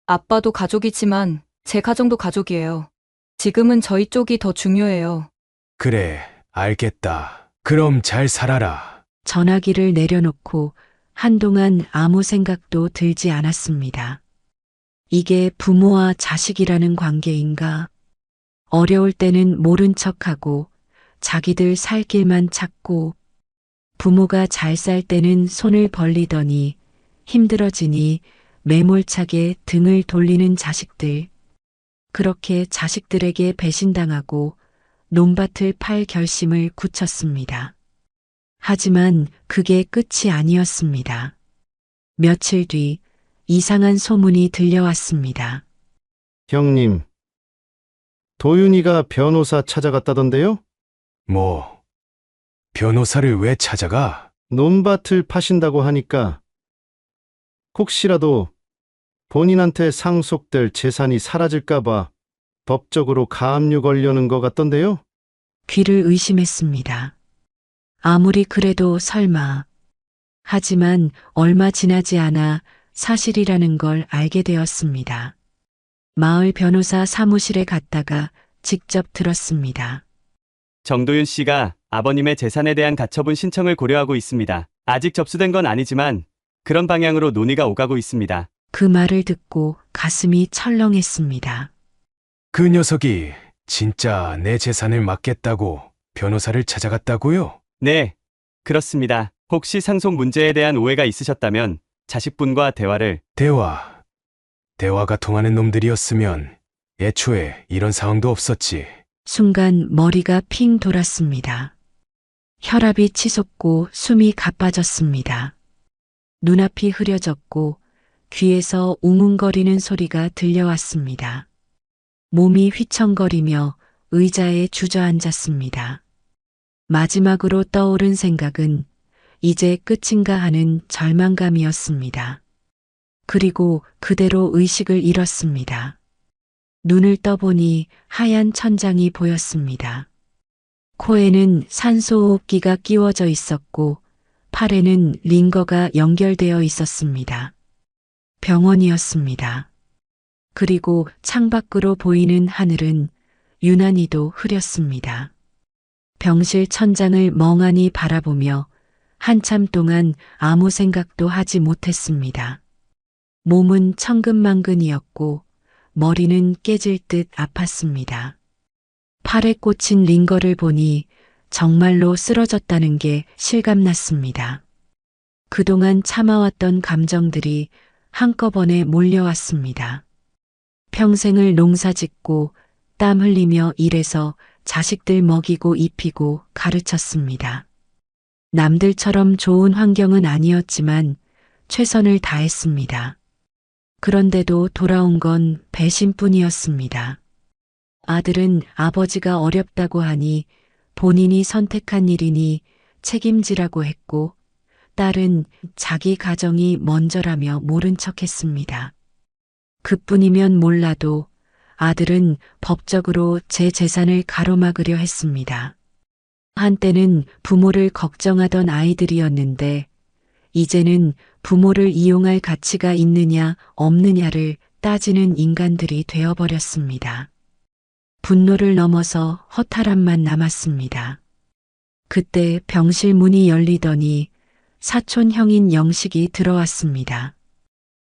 Speaker 3: 아빠도 가족이지만 제 가정도 가족이에요. 지금은 저희 쪽이 더 중요해요.
Speaker 8: 그래, 알겠다. 그럼 잘 살아라.
Speaker 2: 전화기를 내려놓고 한동안 아무 생각도 들지 않았습니다. 이게 부모와 자식이라는 관계인가? 어려울 때는 모른 척하고 자기들 살 길만 찾고 부모가 잘 살 때는 손을 벌리더니 힘들어지니 매몰차게 등을 돌리는 자식들. 그렇게 자식들에게 배신당하고 논밭을 팔 결심을 굳혔습니다. 하지만 그게 끝이 아니었습니다. 며칠 뒤 이상한 소문이 들려왔습니다.
Speaker 7: 형님, 도윤이가 변호사 찾아갔다던데요?
Speaker 8: 뭐, 변호사를 왜 찾아가?
Speaker 7: 논밭을 파신다고 하니까 혹시라도 본인한테 상속될 재산이 사라질까봐 법적으로 가압류 걸려는 것 같던데요?
Speaker 2: 귀를 의심했습니다. 아무리 그래도 설마. 하지만 얼마 지나지 않아 사실이라는 걸 알게 되었습니다. 마을 변호사 사무실에 갔다가 직접 들었습니다.
Speaker 10: 정도윤 씨가 아버님의 재산에 대한 가처분 신청을 고려하고 있습니다. 아직 접수된 건 아니지만 그런 방향으로 논의가 오가고 있습니다.
Speaker 2: 그 말을 듣고 가슴이 철렁했습니다.
Speaker 8: 그 녀석이 진짜 내 재산을 막겠다고 변호사를 찾아갔다고요?
Speaker 10: 네, 그렇습니다. 혹시 상속 문제에 대한 오해가 있으셨다면 자식분과 대화를.
Speaker 8: 대화가 통하는 놈들이었으면 애초에 이런 상황도 없었지.
Speaker 2: 순간 머리가 핑 돌았습니다. 혈압이 치솟고 숨이 가빠졌습니다. 눈앞이 흐려졌고 귀에서 웅웅거리는 소리가 들려왔습니다. 몸이 휘청거리며 의자에 주저앉았습니다. 마지막으로 떠오른 생각은 이제 끝인가 하는 절망감이었습니다. 그리고 그대로 의식을 잃었습니다. 눈을 떠보니 하얀 천장이 보였습니다. 코에는 산소호흡기가 끼워져 있었고 팔에는 링거가 연결되어 있었습니다. 병원이었습니다. 그리고 창밖으로 보이는 하늘은 유난히도 흐렸습니다. 병실 천장을 멍하니 바라보며 한참 동안 아무 생각도 하지 못했습니다. 몸은 천근만근이었고 머리는 깨질 듯 아팠습니다. 팔에 꽂힌 링거를 보니 정말로 쓰러졌다는 게 실감났습니다. 그동안 참아왔던 감정들이 한꺼번에 몰려왔습니다. 평생을 농사짓고 땀 흘리며 일해서 자식들 먹이고 입히고 가르쳤습니다. 남들처럼 좋은 환경은 아니었지만 최선을 다했습니다. 그런데도 돌아온 건 배신뿐이었습니다. 아들은 아버지가 어렵다고 하니 본인이 선택한 일이니 책임지라고 했고, 딸은 자기 가정이 먼저라며 모른 척했습니다. 그뿐이면 몰라도 아들은 법적으로 제 재산을 가로막으려 했습니다. 한때는 부모를 걱정하던 아이들이었는데 이제는 부모를 이용할 가치가 있느냐 없느냐를 따지는 인간들이 되어버렸습니다. 분노를 넘어서 허탈함만 남았습니다. 그때 병실 문이 열리더니 사촌 형인 영식이 들어왔습니다.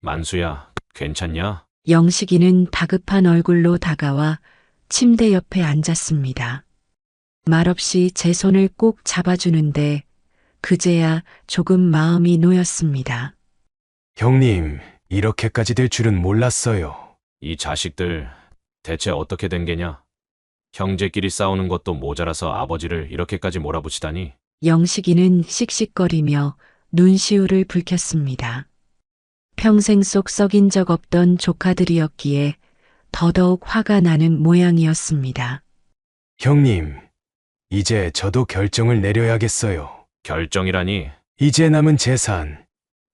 Speaker 4: 만수야, 괜찮냐?
Speaker 2: 영식이는 다급한 얼굴로 다가와 침대 옆에 앉았습니다. 말없이 제 손을 꼭 잡아주는데 그제야 조금 마음이 놓였습니다.
Speaker 8: 형님, 이렇게까지 될 줄은 몰랐어요.
Speaker 4: 이 자식들 대체 어떻게 된 게냐? 형제끼리 싸우는 것도 모자라서 아버지를 이렇게까지 몰아붙이다니.
Speaker 2: 영식이는 씩씩거리며 눈시울을 붉혔습니다. 평생 속 썩인 적 없던 조카들이었기에 더더욱 화가 나는 모양이었습니다.
Speaker 8: 형님, 이제 저도 결정을 내려야겠어요.
Speaker 4: 결정이라니.
Speaker 8: 이제 남은 재산,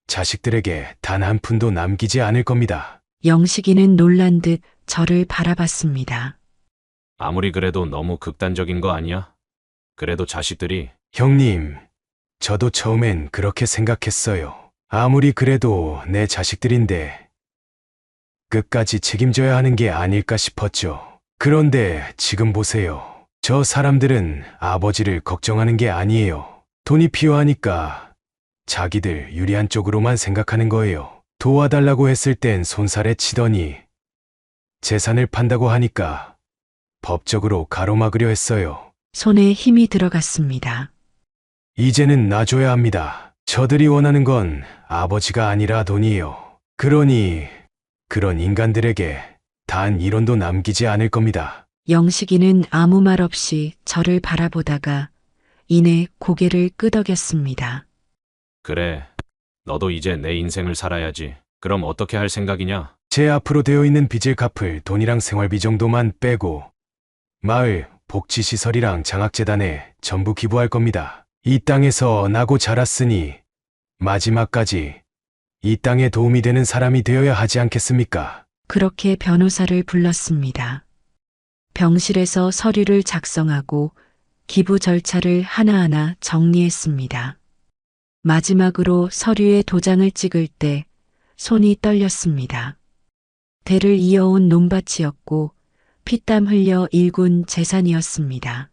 Speaker 8: 자식들에게 단 한 푼도 남기지 않을 겁니다.
Speaker 2: 영식이는 놀란 듯 저를 바라봤습니다.
Speaker 4: 아무리 그래도 너무 극단적인 거 아니야? 그래도 자식들이.
Speaker 8: 형님, 저도 처음엔 그렇게 생각했어요. 아무리 그래도 내 자식들인데 끝까지 책임져야 하는 게 아닐까 싶었죠. 그런데 지금 보세요. 저 사람들은 아버지를 걱정하는 게 아니에요. 돈이 필요하니까 자기들 유리한 쪽으로만 생각하는 거예요. 도와달라고 했을 땐 손살에 치더니 재산을 판다고 하니까 법적으로 가로막으려 했어요.
Speaker 2: 손에 힘이 들어갔습니다.
Speaker 8: 이제는 놔줘야 합니다. 저들이 원하는 건 아버지가 아니라 돈이에요. 그러니 그런 인간들에게 단 1원도 남기지 않을 겁니다.
Speaker 2: 영식이는 아무 말 없이 저를 바라보다가 이내 고개를 끄덕였습니다.
Speaker 4: 그래, 너도 이제 내 인생을 살아야지. 그럼 어떻게 할 생각이냐?
Speaker 8: 제 앞으로 되어 있는 빚을 갚을 돈이랑 생활비 정도만 빼고 마을 복지시설이랑 장학재단에 전부 기부할 겁니다. 이 땅에서 나고 자랐으니 마지막까지 이 땅에 도움이 되는 사람이 되어야 하지 않겠습니까?
Speaker 2: 그렇게 변호사를 불렀습니다. 병실에서 서류를 작성하고 기부 절차를 하나하나 정리했습니다. 마지막으로 서류에 도장을 찍을 때 손이 떨렸습니다. 대를 이어온 논밭이었고 피땀 흘려 일군 재산이었습니다.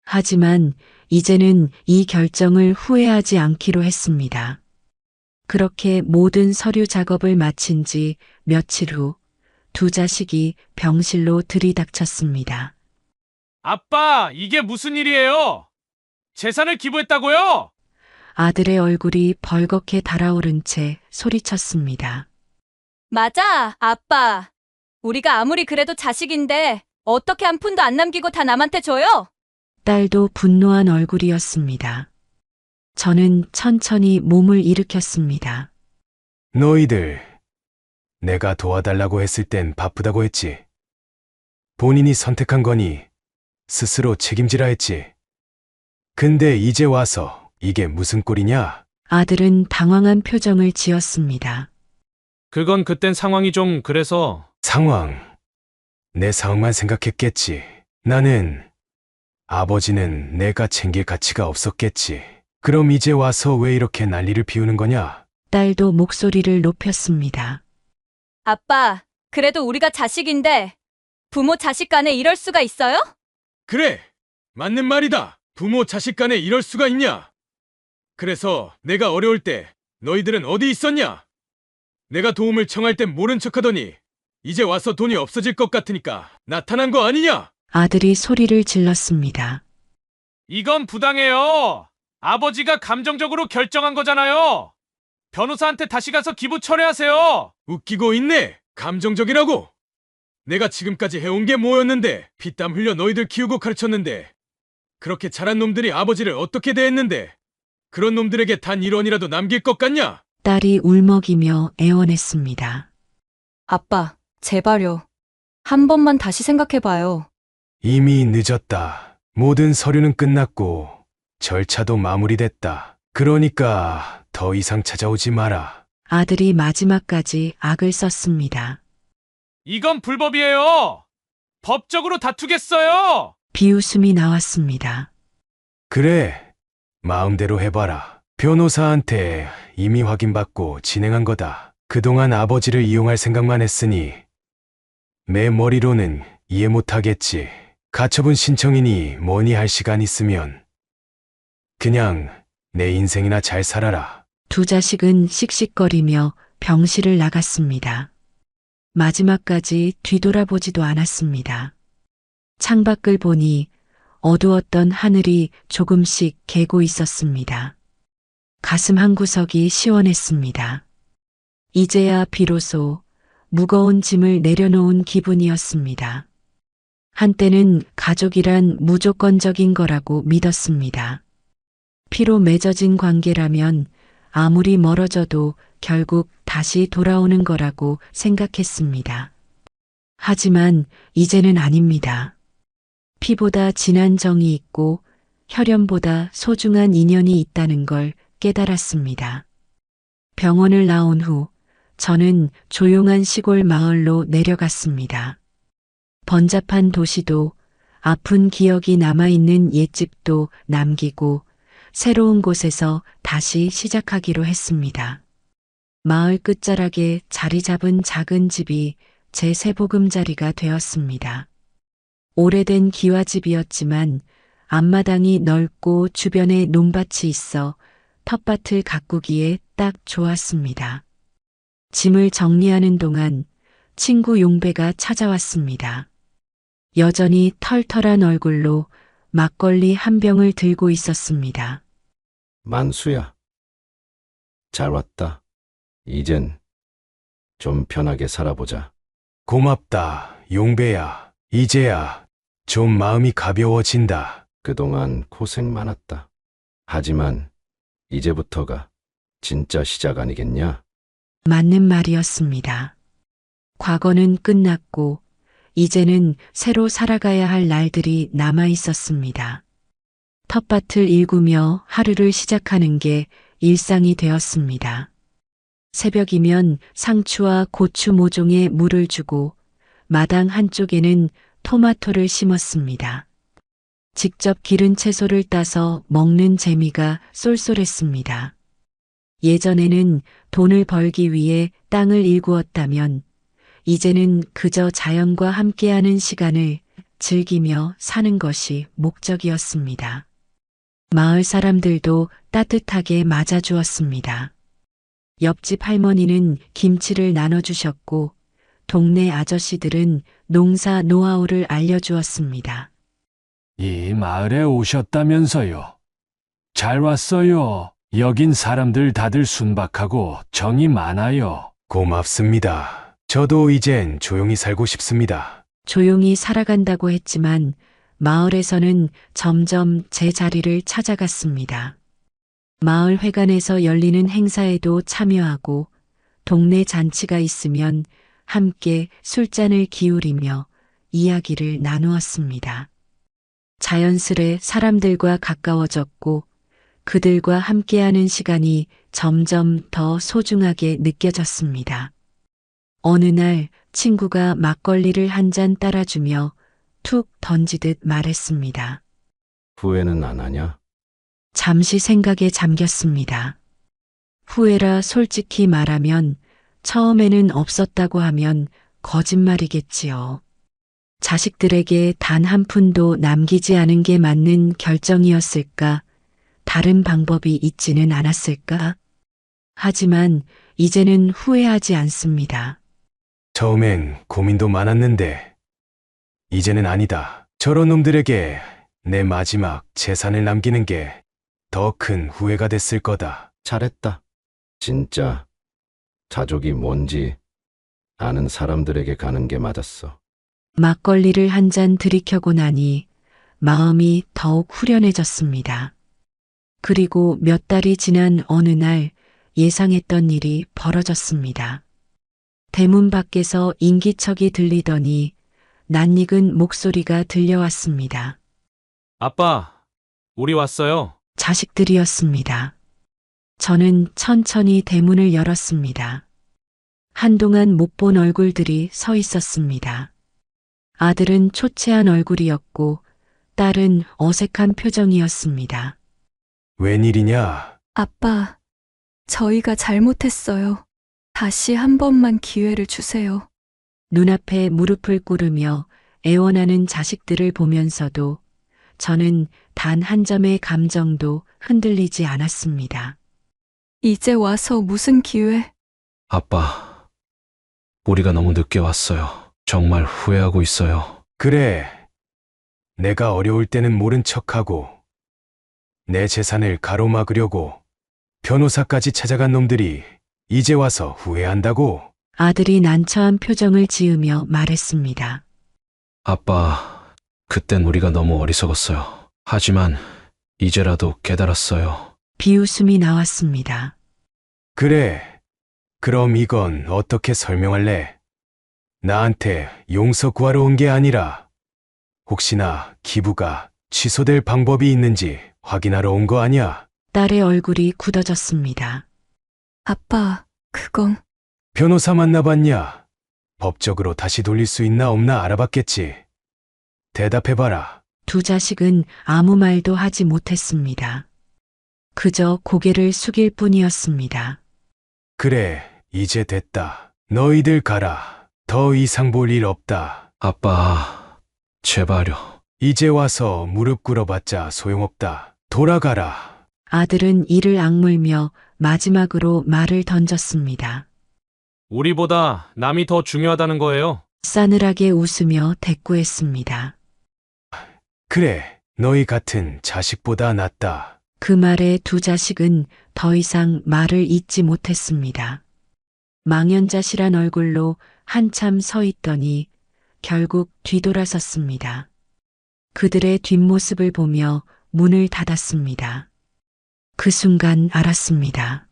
Speaker 2: 하지만 이제는 이 결정을 후회하지 않기로 했습니다. 그렇게 모든 서류 작업을 마친 지 며칠 후 두 자식이 병실로 들이닥쳤습니다.
Speaker 4: 아빠, 이게 무슨 일이에요? 재산을 기부했다고요?
Speaker 2: 아들의 얼굴이 벌겋게 달아오른 채 소리쳤습니다.
Speaker 3: 맞아, 아빠. 우리가 아무리 그래도 자식인데 어떻게 한 푼도 안 남기고 다 남한테 줘요?
Speaker 2: 딸도 분노한 얼굴이었습니다. 저는 천천히 몸을 일으켰습니다.
Speaker 8: 너희들, 내가 도와달라고 했을 땐 바쁘다고 했지. 본인이 선택한 거니 스스로 책임지라 했지. 근데 이제 와서 이게 무슨 꼴이냐?
Speaker 2: 아들은 당황한 표정을 지었습니다.
Speaker 4: 그건 그땐 상황이 좀 그래서.
Speaker 8: 상황. 내 상황만 생각했겠지. 나는 아버지는 내가 챙길 가치가 없었겠지. 그럼 이제 와서 왜 이렇게 난리를 피우는 거냐?
Speaker 2: 딸도 목소리를 높였습니다.
Speaker 3: 아빠, 그래도 우리가 자식인데 부모 자식 간에 이럴 수가 있어요?
Speaker 1: 그래, 맞는 말이다. 부모 자식 간에 이럴 수가 있냐? 그래서 내가 어려울 때 너희들은 어디 있었냐? 내가 도움을 청할 땐 모른 척하더니 이제 와서 돈이 없어질 것 같으니까 나타난 거 아니냐?
Speaker 2: 아들이 소리를 질렀습니다.
Speaker 4: 이건 부당해요. 아버지가 감정적으로 결정한 거잖아요. 변호사한테 다시 가서 기부 철회하세요.
Speaker 1: 웃기고 있네. 감정적이라고. 내가 지금까지 해온 게 뭐였는데, 피땀 흘려 너희들 키우고 가르쳤는데, 그렇게 잘한 놈들이 아버지를 어떻게 대했는데, 그런 놈들에게 단 1원이라도 남길 것 같냐?
Speaker 2: 딸이 울먹이며 애원했습니다.
Speaker 3: 아빠, 제발요. 한 번만 다시 생각해봐요.
Speaker 8: 이미 늦었다. 모든 서류는 끝났고 절차도 마무리됐다. 그러니까 더 이상 찾아오지 마라.
Speaker 2: 아들이 마지막까지 악을 썼습니다.
Speaker 4: 이건 불법이에요. 법적으로 다투겠어요.
Speaker 2: 비웃음이 나왔습니다.
Speaker 8: 그래, 마음대로 해봐라. 변호사한테 이미 확인받고 진행한 거다. 그동안 아버지를 이용할 생각만 했으니 내 머리로는 이해 못하겠지. 가처분 신청이니 뭐니 할 시간 있으면 그냥 내 인생이나 잘 살아라.
Speaker 2: 두 자식은 씩씩거리며 병실을 나갔습니다. 마지막까지 뒤돌아보지도 않았습니다. 창밖을 보니 어두웠던 하늘이 조금씩 개고 있었습니다. 가슴 한구석이 시원했습니다. 이제야 비로소 무거운 짐을 내려놓은 기분이었습니다. 한때는 가족이란 무조건적인 거라고 믿었습니다. 피로 맺어진 관계라면 아무리 멀어져도 결국 다시 돌아오는 거라고 생각했습니다. 하지만 이제는 아닙니다. 피보다 진한 정이 있고 혈연보다 소중한 인연이 있다는 걸 깨달았습니다. 병원을 나온 후 저는 조용한 시골 마을로 내려갔습니다. 번잡한 도시도 아픈 기억이 남아있는 옛집도 남기고 새로운 곳에서 다시 시작하기로 했습니다. 마을 끝자락에 자리 잡은 작은 집이 제 새보금자리가 되었습니다. 오래된 기와집이었지만 앞마당이 넓고 주변에 논밭이 있어 텃밭을 가꾸기에 딱 좋았습니다. 짐을 정리하는 동안 친구 용배가 찾아왔습니다. 여전히 털털한 얼굴로 막걸리 한 병을 들고 있었습니다.
Speaker 7: 만수야, 잘 왔다. 이젠 좀 편하게 살아보자.
Speaker 8: 고맙다, 용배야. 이제야 좀 마음이 가벼워진다.
Speaker 7: 그동안 고생 많았다. 하지만 이제부터가 진짜 시작 아니겠냐?
Speaker 2: 맞는 말이었습니다. 과거는 끝났고 이제는 새로 살아가야 할 날들이 남아 있었습니다. 텃밭을 일구며 하루를 시작하는 게 일상이 되었습니다. 새벽이면 상추와 고추 모종에 물을 주고 마당 한쪽에는 토마토를 심었습니다. 직접 기른 채소를 따서 먹는 재미가 쏠쏠했습니다. 예전에는 돈을 벌기 위해 땅을 일구었다면 이제는 그저 자연과 함께하는 시간을 즐기며 사는 것이 목적이었습니다. 마을 사람들도 따뜻하게 맞아주었습니다. 옆집 할머니는 김치를 나눠주셨고 동네 아저씨들은 농사 노하우를 알려주었습니다.
Speaker 11: 이 마을에 오셨다면서요. 잘 왔어요. 여긴 사람들 다들 순박하고 정이 많아요.
Speaker 8: 고맙습니다. 저도 이젠 조용히 살고 싶습니다.
Speaker 2: 조용히 살아간다고 했지만 마을에서는 점점 제 자리를 찾아갔습니다. 마을 회관에서 열리는 행사에도 참여하고 동네 잔치가 있으면 함께 술잔을 기울이며 이야기를 나누었습니다. 자연스레 사람들과 가까워졌고 그들과 함께하는 시간이 점점 더 소중하게 느껴졌습니다. 어느 날 친구가 막걸리를 한 잔 따라주며 툭 던지듯 말했습니다.
Speaker 7: 후회는 안 하냐?
Speaker 2: 잠시 생각에 잠겼습니다. 후회라 솔직히 말하면 처음에는 없었다고 하면 거짓말이겠지요. 자식들에게 단 한 푼도 남기지 않은 게 맞는 결정이었을까? 다른 방법이 있지는 않았을까? 하지만 이제는 후회하지 않습니다.
Speaker 8: 처음엔 고민도 많았는데, 이제는 아니다. 저런 놈들에게 내 마지막 재산을 남기는 게 더 큰 후회가 됐을 거다.
Speaker 7: 잘했다. 진짜 자족이 뭔지 아는 사람들에게 가는 게 맞았어.
Speaker 2: 막걸리를 한 잔 들이켜고 나니 마음이 더욱 후련해졌습니다. 그리고 몇 달이 지난 어느 날 예상했던 일이 벌어졌습니다. 대문 밖에서 인기척이 들리더니 낯익은 목소리가 들려왔습니다.
Speaker 4: 아빠, 우리 왔어요.
Speaker 2: 자식들이었습니다. 저는 천천히 대문을 열었습니다. 한동안 못 본 얼굴들이 서 있었습니다. 아들은 초췌한 얼굴이었고 딸은 어색한 표정이었습니다.
Speaker 8: 웬일이냐?
Speaker 3: 아빠, 저희가 잘못했어요. 다시 한 번만 기회를 주세요.
Speaker 2: 눈앞에 무릎을 꿇으며 애원하는 자식들을 보면서도 저는 단 한 점의 감정도 흔들리지 않았습니다.
Speaker 3: 이제 와서 무슨 기회?
Speaker 4: 아빠, 우리가 너무 늦게 왔어요. 정말 후회하고 있어요.
Speaker 8: 그래. 내가 어려울 때는 모른 척하고 내 재산을 가로막으려고 변호사까지 찾아간 놈들이 이제 와서 후회한다고?
Speaker 2: 아들이 난처한 표정을 지으며 말했습니다.
Speaker 4: 아빠, 그땐 우리가 너무 어리석었어요. 하지만 이제라도 깨달았어요.
Speaker 2: 비웃음이 나왔습니다.
Speaker 8: 그래. 그럼 이건 어떻게 설명할래? 나한테 용서 구하러 온 게 아니라 혹시나 기부가 취소될 방법이 있는지 확인하러 온 거 아니야?
Speaker 2: 딸의 얼굴이 굳어졌습니다.
Speaker 3: 아빠, 그건
Speaker 8: 변호사 만나봤냐? 법적으로 다시 돌릴 수 있나 없나 알아봤겠지. 대답해봐라.
Speaker 2: 두 자식은 아무 말도 하지 못했습니다. 그저 고개를 숙일 뿐이었습니다.
Speaker 8: 그래, 이제 됐다. 너희들 가라. 더 이상 볼 일 없다.
Speaker 4: 아빠, 제발요.
Speaker 8: 이제 와서 무릎 꿇어봤자 소용없다. 돌아가라.
Speaker 2: 아들은 이를 악물며 마지막으로 말을 던졌습니다.
Speaker 4: 우리보다 남이 더 중요하다는 거예요.
Speaker 2: 싸늘하게 웃으며 대꾸했습니다.
Speaker 8: 그래, 너희 같은 자식보다 낫다.
Speaker 2: 그 말에 두 자식은 더 이상 말을 잇지 못했습니다. 망연자실한 얼굴로 한참 서 있더니 결국 뒤돌아섰습니다. 그들의 뒷모습을 보며 문을 닫았습니다. 그 순간 알았습니다.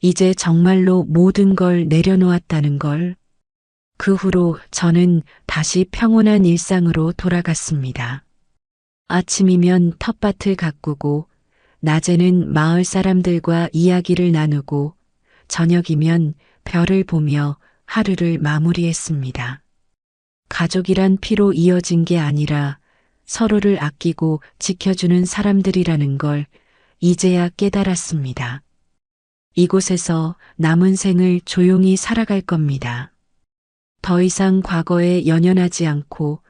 Speaker 2: 이제 정말로 모든 걸 내려놓았다는 걸. 그 후로 저는 다시 평온한 일상으로 돌아갔습니다. 아침이면 텃밭을 가꾸고, 낮에는 마을 사람들과 이야기를 나누고, 저녁이면 별을 보며 하루를 마무리했습니다. 가족이란 피로 이어진 게 아니라 서로를 아끼고 지켜주는 사람들이라는 걸 이제야 깨달았습니다. 이곳에서 남은 생을 조용히 살아갈 겁니다. 더 이상 과거에 연연하지 않고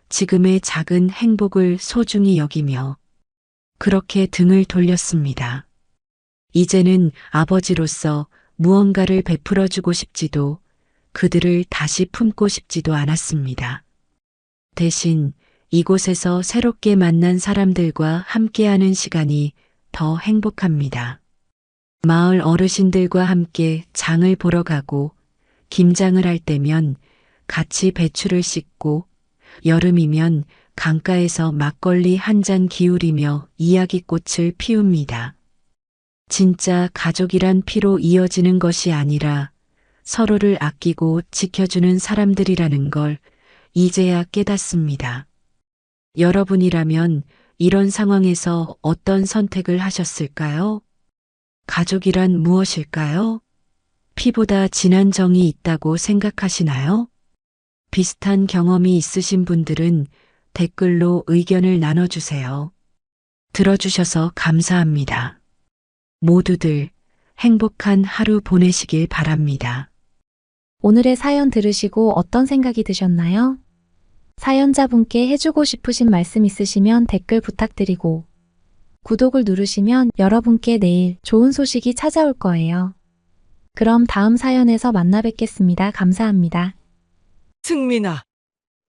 Speaker 2: 지금의 작은 행복을 소중히 여기며 그렇게 등을 돌렸습니다. 이제는 아버지로서 무언가를 베풀어주고 싶지도 그들을 다시 품고 싶지도 않았습니다. 대신 이곳에서 새롭게 만난 사람들과 함께하는 시간이 더 행복합니다. 마을 어르신들과 함께 장을 보러 가고 김장을 할 때면 같이 배추를 씻고 여름이면 강가에서 막걸리 한 잔 기울이며 이야기꽃을 피웁니다. 진짜 가족이란 피로 이어지는 것이 아니라 서로를 아끼고 지켜주는 사람들이라는 걸 이제야 깨닫습니다. 여러분이라면 이런 상황에서 어떤 선택을 하셨을까요? 가족이란 무엇일까요? 피보다 진한 정이 있다고 생각하시나요? 비슷한 경험이 있으신 분들은 댓글로 의견을 나눠주세요. 들어주셔서 감사합니다. 모두들 행복한 하루 보내시길 바랍니다.
Speaker 5: 오늘의 사연 들으시고 어떤 생각이 드셨나요? 사연자분께 해주고 싶으신 말씀 있으시면 댓글 부탁드리고 구독을 누르시면 여러분께 내일 좋은 소식이 찾아올 거예요. 그럼 다음 사연에서 만나 뵙겠습니다. 감사합니다.
Speaker 12: 승민아,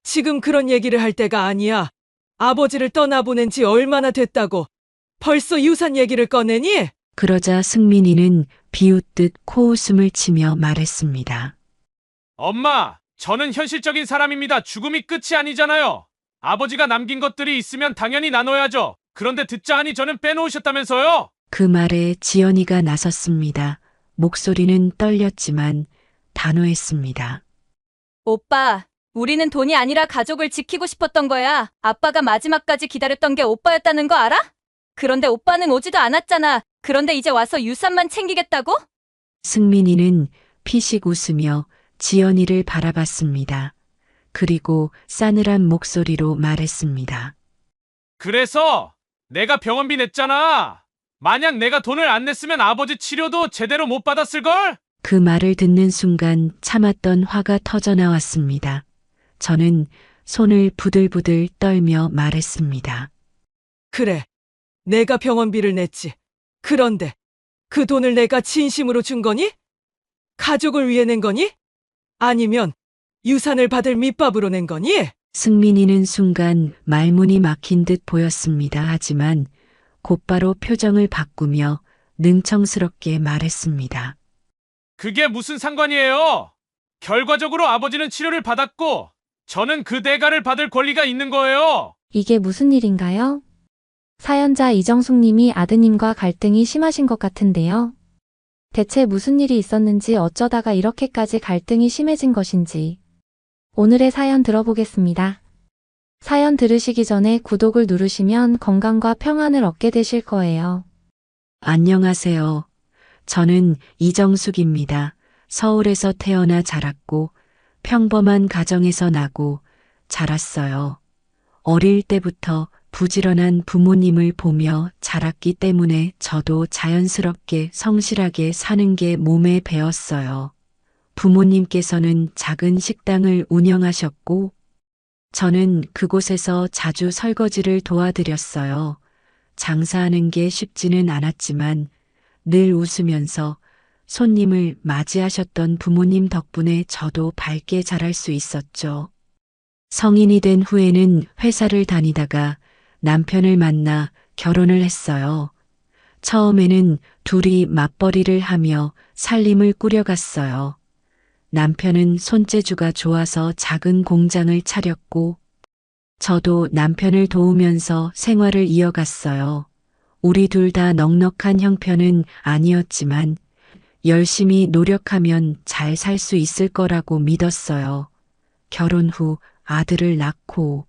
Speaker 12: 지금 그런 얘기를 할 때가 아니야. 아버지를 떠나보낸 지 얼마나 됐다고 벌써 유산 얘기를 꺼내니?
Speaker 2: 그러자 승민이는 비웃듯 코웃음을 치며 말했습니다.
Speaker 4: 엄마, 저는 현실적인 사람입니다. 죽음이 끝이 아니잖아요. 아버지가 남긴 것들이 있으면 당연히 나눠야죠. 그런데 듣자 하니 저는 빼놓으셨다면서요?
Speaker 2: 그 말에 지연이가 나섰습니다. 목소리는 떨렸지만 단호했습니다.
Speaker 3: 오빠, 우리는 돈이 아니라 가족을 지키고 싶었던 거야. 아빠가 마지막까지 기다렸던 게 오빠였다는 거 알아? 그런데 오빠는 오지도 않았잖아. 그런데 이제 와서 유산만 챙기겠다고?
Speaker 2: 승민이는 피식 웃으며 지연이를 바라봤습니다. 그리고 싸늘한 목소리로 말했습니다.
Speaker 4: 그래서 내가 병원비 냈잖아. 만약 내가 돈을 안 냈으면 아버지 치료도 제대로 못 받았을걸?
Speaker 2: 그 말을 듣는 순간 참았던 화가 터져나왔습니다. 저는 손을 부들부들 떨며 말했습니다.
Speaker 12: 그래, 내가 병원비를 냈지. 그런데 그 돈을 내가 진심으로 준 거니? 가족을 위해 낸 거니? 아니면 유산을 받을 밑밥으로 낸 거니?
Speaker 2: 승민이는 순간 말문이 막힌 듯 보였습니다. 하지만 곧바로 표정을 바꾸며 능청스럽게 말했습니다.
Speaker 4: 그게 무슨 상관이에요? 결과적으로 아버지는 치료를 받았고 저는 그 대가를 받을 권리가 있는 거예요.
Speaker 5: 이게 무슨 일인가요? 사연자 이정숙 님이 아드님과 갈등이 심하신 것 같은데요. 대체 무슨 일이 있었는지 어쩌다가 이렇게까지 갈등이 심해진 것인지 오늘의 사연 들어보겠습니다. 사연 들으시기 전에 구독을 누르시면 건강과 평안을 얻게 되실 거예요.
Speaker 2: 안녕하세요. 저는 이정숙입니다. 서울에서 태어나 자랐고 평범한 가정에서 나고 자랐어요. 어릴 때부터 부지런한 부모님을 보며 자랐기 때문에 저도 자연스럽게 성실하게 사는 게 몸에 배었어요. 부모님께서는 작은 식당을 운영하셨고 저는 그곳에서 자주 설거지를 도와드렸어요. 장사하는 게 쉽지는 않았지만 늘 웃으면서 손님을 맞이하셨던 부모님 덕분에 저도 밝게 자랄 수 있었죠. 성인이 된 후에는 회사를 다니다가 남편을 만나 결혼을 했어요. 처음에는 둘이 맞벌이를 하며 살림을 꾸려갔어요. 남편은 손재주가 좋아서 작은 공장을 차렸고 저도 남편을 도우면서 생활을 이어갔어요. 우리 둘 다 넉넉한 형편은 아니었지만 열심히 노력하면 잘 살 수 있을 거라고 믿었어요. 결혼 후 아들을 낳고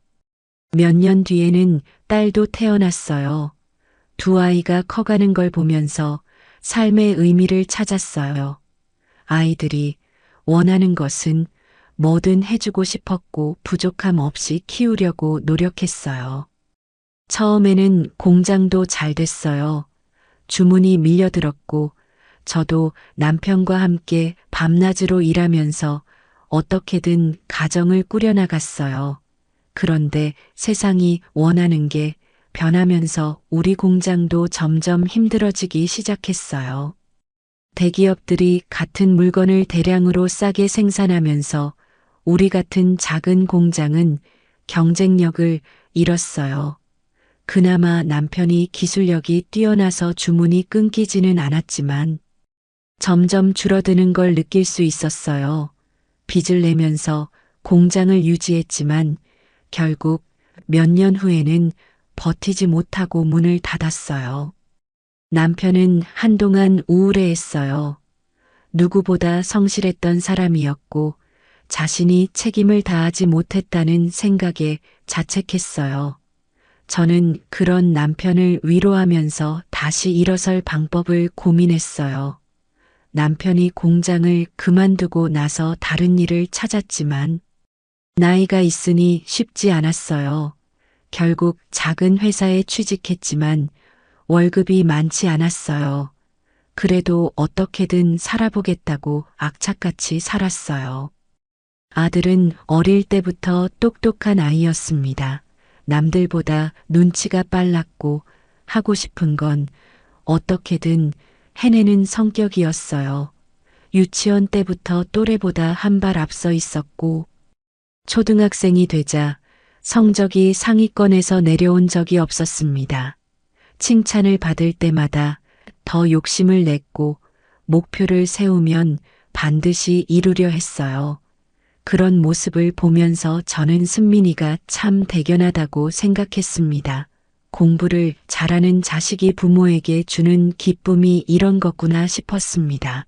Speaker 2: 몇 년 뒤에는 딸도 태어났어요. 두 아이가 커가는 걸 보면서 삶의 의미를 찾았어요. 아이들이 원하는 것은 뭐든 해주고 싶었고 부족함 없이 키우려고 노력했어요. 처음에는 공장도 잘 됐어요. 주문이 밀려들었고 저도 남편과 함께 밤낮으로 일하면서 어떻게든 가정을 꾸려나갔어요. 그런데 세상이 원하는 게 변하면서 우리 공장도 점점 힘들어지기 시작했어요. 대기업들이 같은 물건을 대량으로 싸게 생산하면서 우리 같은 작은 공장은 경쟁력을 잃었어요. 그나마 남편이 기술력이 뛰어나서 주문이 끊기지는 않았지만 점점 줄어드는 걸 느낄 수 있었어요. 빚을 내면서 공장을 유지했지만 결국 몇 년 후에는 버티지 못하고 문을 닫았어요. 남편은 한동안 우울해했어요. 누구보다 성실했던 사람이었고 자신이 책임을 다하지 못했다는 생각에 자책했어요. 저는 그런 남편을 위로하면서 다시 일어설 방법을 고민했어요. 남편이 공장을 그만두고 나서 다른 일을 찾았지만 나이가 있으니 쉽지 않았어요. 결국 작은 회사에 취직했지만 월급이 많지 않았어요. 그래도 어떻게든 살아보겠다고 악착같이 살았어요. 아들은 어릴 때부터 똑똑한 아이였습니다. 남들보다 눈치가 빨랐고 하고 싶은 건 어떻게든 해내는 성격이었어요. 유치원 때부터 또래보다 한 발 앞서 있었고 초등학생이 되자 성적이 상위권에서 내려온 적이 없었습니다. 칭찬을 받을 때마다 더 욕심을 냈고 목표를 세우면 반드시 이루려 했어요. 그런 모습을 보면서 저는 승민이가 참 대견하다고 생각했습니다. 공부를 잘하는 자식이 부모에게 주는 기쁨이 이런 거구나 싶었습니다.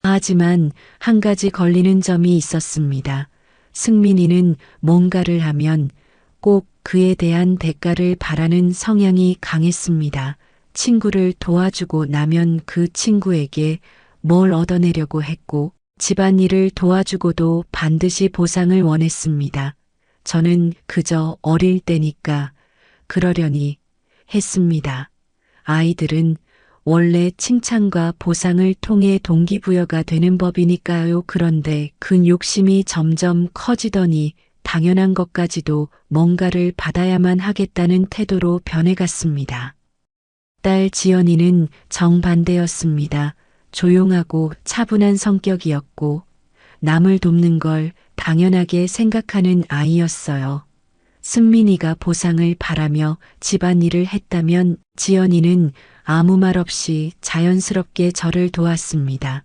Speaker 2: 하지만 한 가지 걸리는 점이 있었습니다. 승민이는 뭔가를 하면 꼭 그에 대한 대가를 바라는 성향이 강했습니다. 친구를 도와주고 나면 그 친구에게 뭘 얻어내려고 했고 집안일을 도와주고도 반드시 보상을 원했습니다. 저는 그저 어릴 때니까 그러려니 했습니다. 아이들은 원래 칭찬과 보상을 통해 동기부여가 되는 법이니까요. 그런데 그 욕심이 점점 커지더니 당연한 것까지도 뭔가를 받아야만 하겠다는 태도로 변해갔습니다. 딸 지연이는 정반대였습니다. 조용하고 차분한 성격이었고 남을 돕는 걸 당연하게 생각하는 아이였어요. 승민이가 보상을 바라며 집안일을 했다면 지연이는 아무 말 없이 자연스럽게 저를 도왔습니다.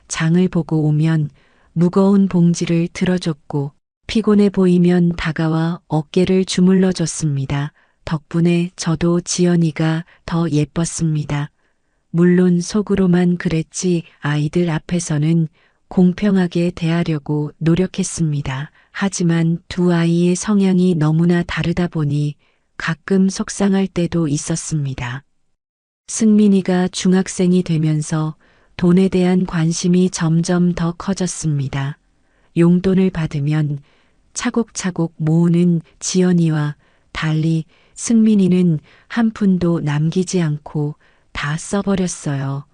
Speaker 2: 장을 보고 오면 무거운 봉지를 들어줬고 피곤해 보이면 다가와 어깨를 주물러 줬습니다. 덕분에 저도 지연이가 더 예뻤습니다. 물론 속으로만 그랬지 아이들 앞에서는 공평하게 대하려고 노력했습니다. 하지만 두 아이의 성향이 너무나 다르다 보니 가끔 속상할 때도 있었습니다. 승민이가 중학생이 되면서 돈에 대한 관심이 점점 더 커졌습니다. 용돈을 받으면 차곡차곡 모으는 지연이와 달리 승민이는 한 푼도 남기지 않고 다 써버렸어요.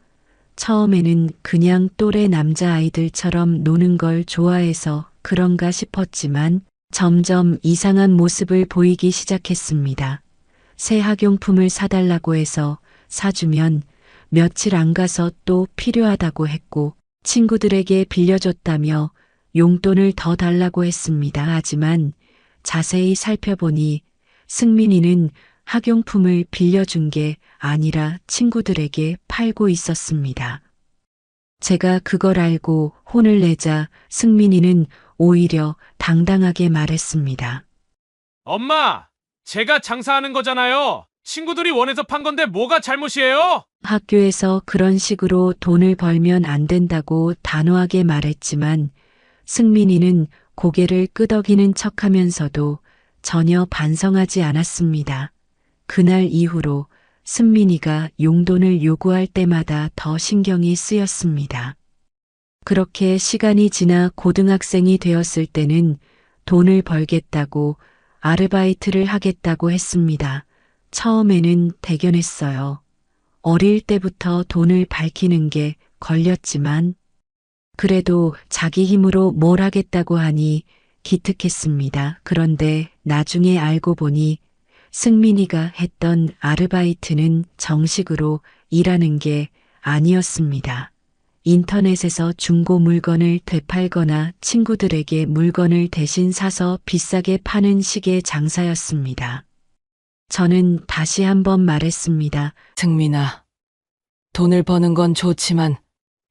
Speaker 2: 처음에는 그냥 또래 남자아이들처럼 노는 걸 좋아해서 그런가 싶었지만 점점 이상한 모습을 보이기 시작했습니다. 새 학용품을 사달라고 해서 사주면 며칠 안 가서 또 필요하다고 했고 친구들에게 빌려줬다며 용돈을 더 달라고 했습니다. 하지만 자세히 살펴보니 승민이는 학용품을 빌려준 게 아니라 친구들에게 팔고 있었습니다. 제가 그걸 알고 혼을 내자 승민이는 오히려 당당하게 말했습니다.
Speaker 4: 엄마, 제가 장사하는 거잖아요. 친구들이 원해서 판 건데 뭐가 잘못이에요?
Speaker 2: 학교에서 그런 식으로 돈을 벌면 안 된다고 단호하게 말했지만 승민이는 고개를 끄덕이는 척하면서도 전혀 반성하지 않았습니다. 그날 이후로 승민이가 용돈을 요구할 때마다 더 신경이 쓰였습니다. 그렇게 시간이 지나 고등학생이 되었을 때는 돈을 벌겠다고 아르바이트를 하겠다고 했습니다. 처음에는 대견했어요. 어릴 때부터 돈을 밝히는 게 걸렸지만 그래도 자기 힘으로 뭘 하겠다고 하니 기특했습니다. 그런데 나중에 알고 보니 승민이가 했던 아르바이트는 정식으로 일하는 게 아니었습니다. 인터넷에서 중고 물건을 되팔거나 친구들에게 물건을 대신 사서 비싸게 파는 식의 장사였습니다. 저는 다시 한번 말했습니다.
Speaker 12: 승민아, 돈을 버는 건 좋지만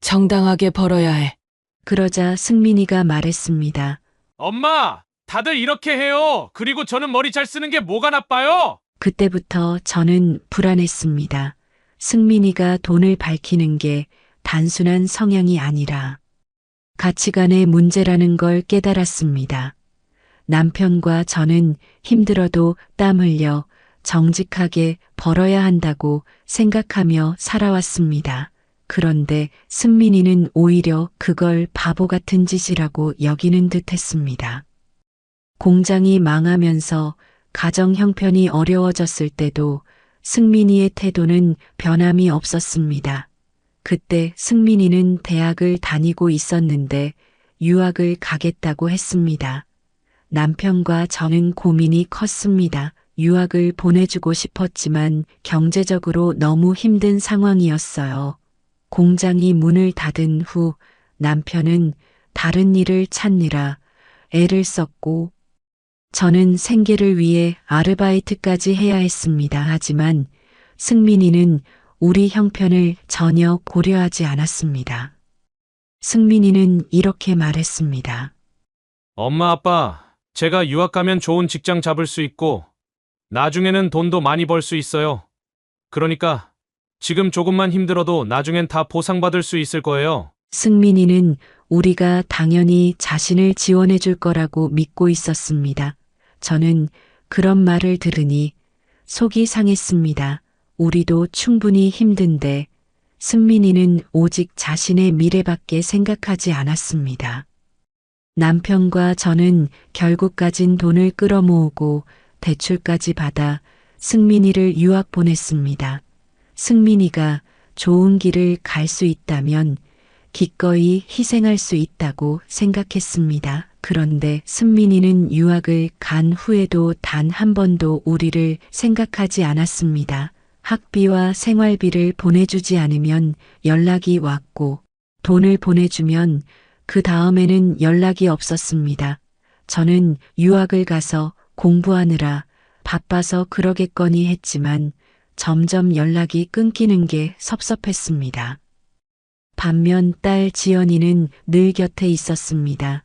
Speaker 12: 정당하게 벌어야 해.
Speaker 2: 그러자 승민이가 말했습니다.
Speaker 4: 엄마, 다들 이렇게 해요. 그리고 저는 머리 잘 쓰는 게 뭐가 나빠요?
Speaker 2: 그때부터 저는 불안했습니다. 승민이가 돈을 밝히는 게 단순한 성향이 아니라 가치관의 문제라는 걸 깨달았습니다. 남편과 저는 힘들어도 땀 흘려 정직하게 벌어야 한다고 생각하며 살아왔습니다. 그런데 승민이는 오히려 그걸 바보 같은 짓이라고 여기는 듯 했습니다. 공장이 망하면서 가정 형편이 어려워졌을 때도 승민이의 태도는 변함이 없었습니다. 그때 승민이는 대학을 다니고 있었는데 유학을 가겠다고 했습니다. 남편과 저는 고민이 컸습니다. 유학을 보내주고 싶었지만 경제적으로 너무 힘든 상황이었어요. 공장이 문을 닫은 후 남편은 다른 일을 찾느라 애를 썼고 저는 생계를 위해 아르바이트까지 해야 했습니다. 하지만 승민이는 우리 형편을 전혀 고려하지 않았습니다. 승민이는 이렇게 말했습니다.
Speaker 4: 엄마, 아빠, 제가 유학 가면 좋은 직장 잡을 수 있고, 나중에는 돈도 많이 벌 수 있어요. 그러니까, 지금 조금만 힘들어도 나중엔 다 보상받을 수 있을 거예요.
Speaker 2: 승민이는 우리가 당연히 자신을 지원해 줄 거라고 믿고 있었습니다. 저는 그런 말을 들으니 속이 상했습니다. 우리도 충분히 힘든데 승민이는 오직 자신의 미래밖에 생각하지 않았습니다. 남편과 저는 결국 가진 돈을 끌어모으고 대출까지 받아 승민이를 유학 보냈습니다. 승민이가 좋은 길을 갈 수 있다면 기꺼이 희생할 수 있다고 생각했습니다. 그런데 승민이는 유학을 간 후에도 단 한 번도 우리를 생각하지 않았습니다. 학비와 생활비를 보내주지 않으면 연락이 왔고 돈을 보내주면 그 다음에는 연락이 없었습니다. 저는 유학을 가서 공부하느라 바빠서 그러겠거니 했지만 점점 연락이 끊기는 게 섭섭했습니다. 반면 딸 지연이는 늘 곁에 있었습니다.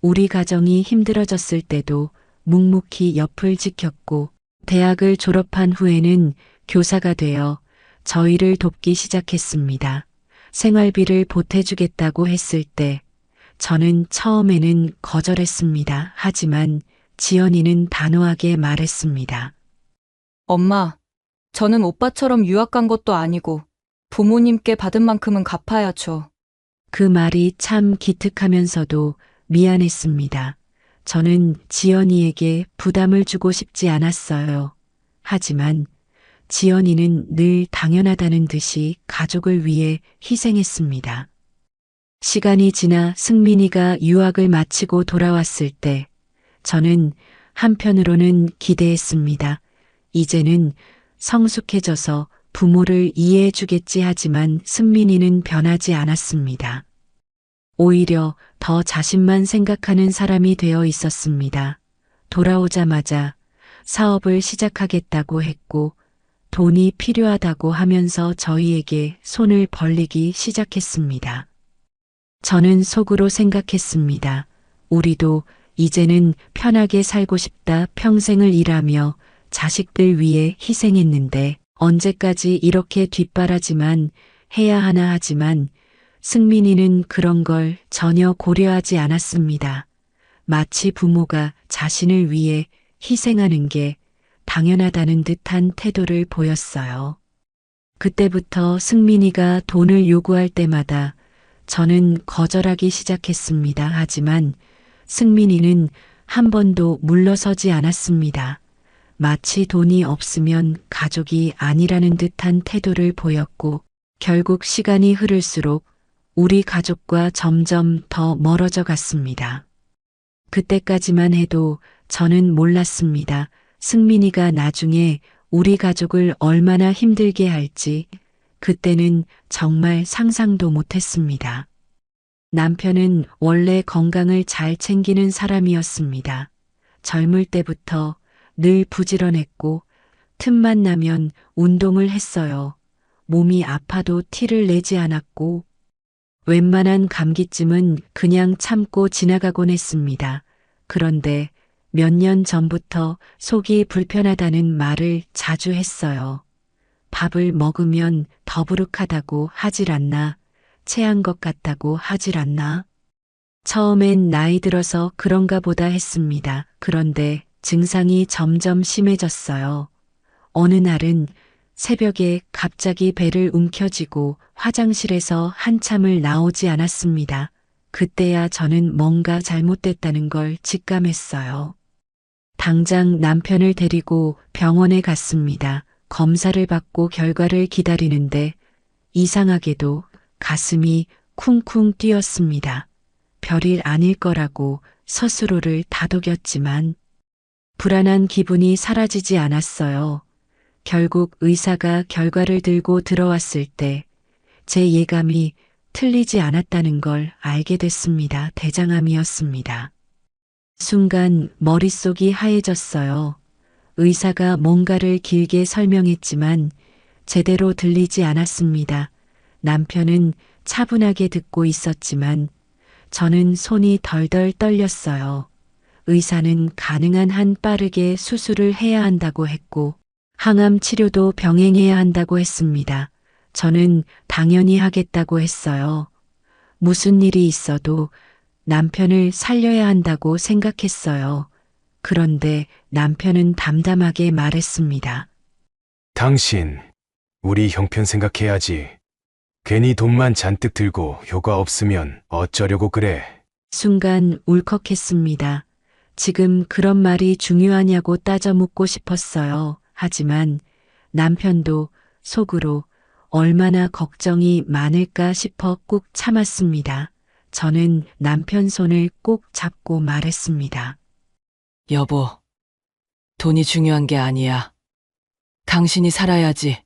Speaker 2: 우리 가정이 힘들어졌을 때도 묵묵히 옆을 지켰고 대학을 졸업한 후에는 교사가 되어 저희를 돕기 시작했습니다. 생활비를 보태주겠다고 했을 때 저는 처음에는 거절했습니다. 하지만 지연이는 단호하게 말했습니다.
Speaker 3: 엄마, 저는 오빠처럼 유학 간 것도 아니고 부모님께 받은 만큼은 갚아야죠.
Speaker 2: 그 말이 참 기특하면서도 미안했습니다. 저는 지연이에게 부담을 주고 싶지 않았어요. 하지만 지연이는 늘 당연하다는 듯이 가족을 위해 희생했습니다. 시간이 지나 승민이가 유학을 마치고 돌아왔을 때 저는 한편으로는 기대했습니다. 이제는 성숙해져서 부모를 이해해 주겠지 하지만 승민이는 변하지 않았습니다. 오히려 더 자신만 생각하는 사람이 되어 있었습니다. 돌아오자마자 사업을 시작하겠다고 했고 돈이 필요하다고 하면서 저희에게 손을 벌리기 시작했습니다. 저는 속으로 생각했습니다. 우리도 이제는 편하게 살고 싶다. 평생을 일하며 자식들 위해 희생했는데 언제까지 이렇게 뒷바라지만 해야 하나 하지만 승민이는 그런 걸 전혀 고려하지 않았습니다. 마치 부모가 자신을 위해 희생하는 게 당연하다는 듯한 태도를 보였어요. 그때부터 승민이가 돈을 요구할 때마다 저는 거절하기 시작했습니다. 하지만 승민이는 한 번도 물러서지 않았습니다. 마치 돈이 없으면 가족이 아니라는 듯한 태도를 보였고 결국 시간이 흐를수록 우리 가족과 점점 더 멀어져 갔습니다. 그때까지만 해도 저는 몰랐습니다. 승민이가 나중에 우리 가족을 얼마나 힘들게 할지 그때는 정말 상상도 못했습니다. 남편은 원래 건강을 잘 챙기는 사람이었습니다. 젊을 때부터 늘 부지런했고 틈만 나면 운동을 했어요. 몸이 아파도 티를 내지 않았고 웬만한 감기쯤은 그냥 참고 지나가곤 했습니다. 그런데 몇 년 전부터 속이 불편하다는 말을 자주 했어요. 밥을 먹으면 더부룩하다고 하질 않나, 체한 것 같다고 하질 않나. 처음엔 나이 들어서 그런가 보다 했습니다. 그런데 증상이 점점 심해졌어요. 어느 날은 새벽에 갑자기 배를 움켜쥐고 화장실에서 한참을 나오지 않았습니다. 그때야 저는 뭔가 잘못됐다는 걸 직감했어요. 당장 남편을 데리고 병원에 갔습니다. 검사를 받고 결과를 기다리는데 이상하게도 가슴이 쿵쿵 뛰었습니다. 별일 아닐 거라고 스스로를 다독였지만 불안한 기분이 사라지지 않았어요. 결국 의사가 결과를 들고 들어왔을 때 제 예감이 틀리지 않았다는 걸 알게 됐습니다. 대장암이었습니다. 순간 머릿속이 하얘졌어요. 의사가 뭔가를 길게 설명했지만 제대로 들리지 않았습니다. 남편은 차분하게 듣고 있었지만 저는 손이 덜덜 떨렸어요. 의사는 가능한 한 빠르게 수술을 해야 한다고 했고 항암 치료도 병행해야 한다고 했습니다. 저는 당연히 하겠다고 했어요. 무슨 일이 있어도 남편을 살려야 한다고 생각했어요. 그런데 남편은 담담하게 말했습니다.
Speaker 8: 당신, 우리 형편 생각해야지. 괜히 돈만 잔뜩 들고 효과 없으면 어쩌려고 그래.
Speaker 2: 순간 울컥했습니다. 지금 그런 말이 중요하냐고 따져 묻고 싶었어요. 하지만 남편도 속으로 얼마나 걱정이 많을까 싶어 꾹 참았습니다. 저는 남편 손을 꼭 잡고 말했습니다.
Speaker 12: 여보, 돈이 중요한 게 아니야. 당신이 살아야지.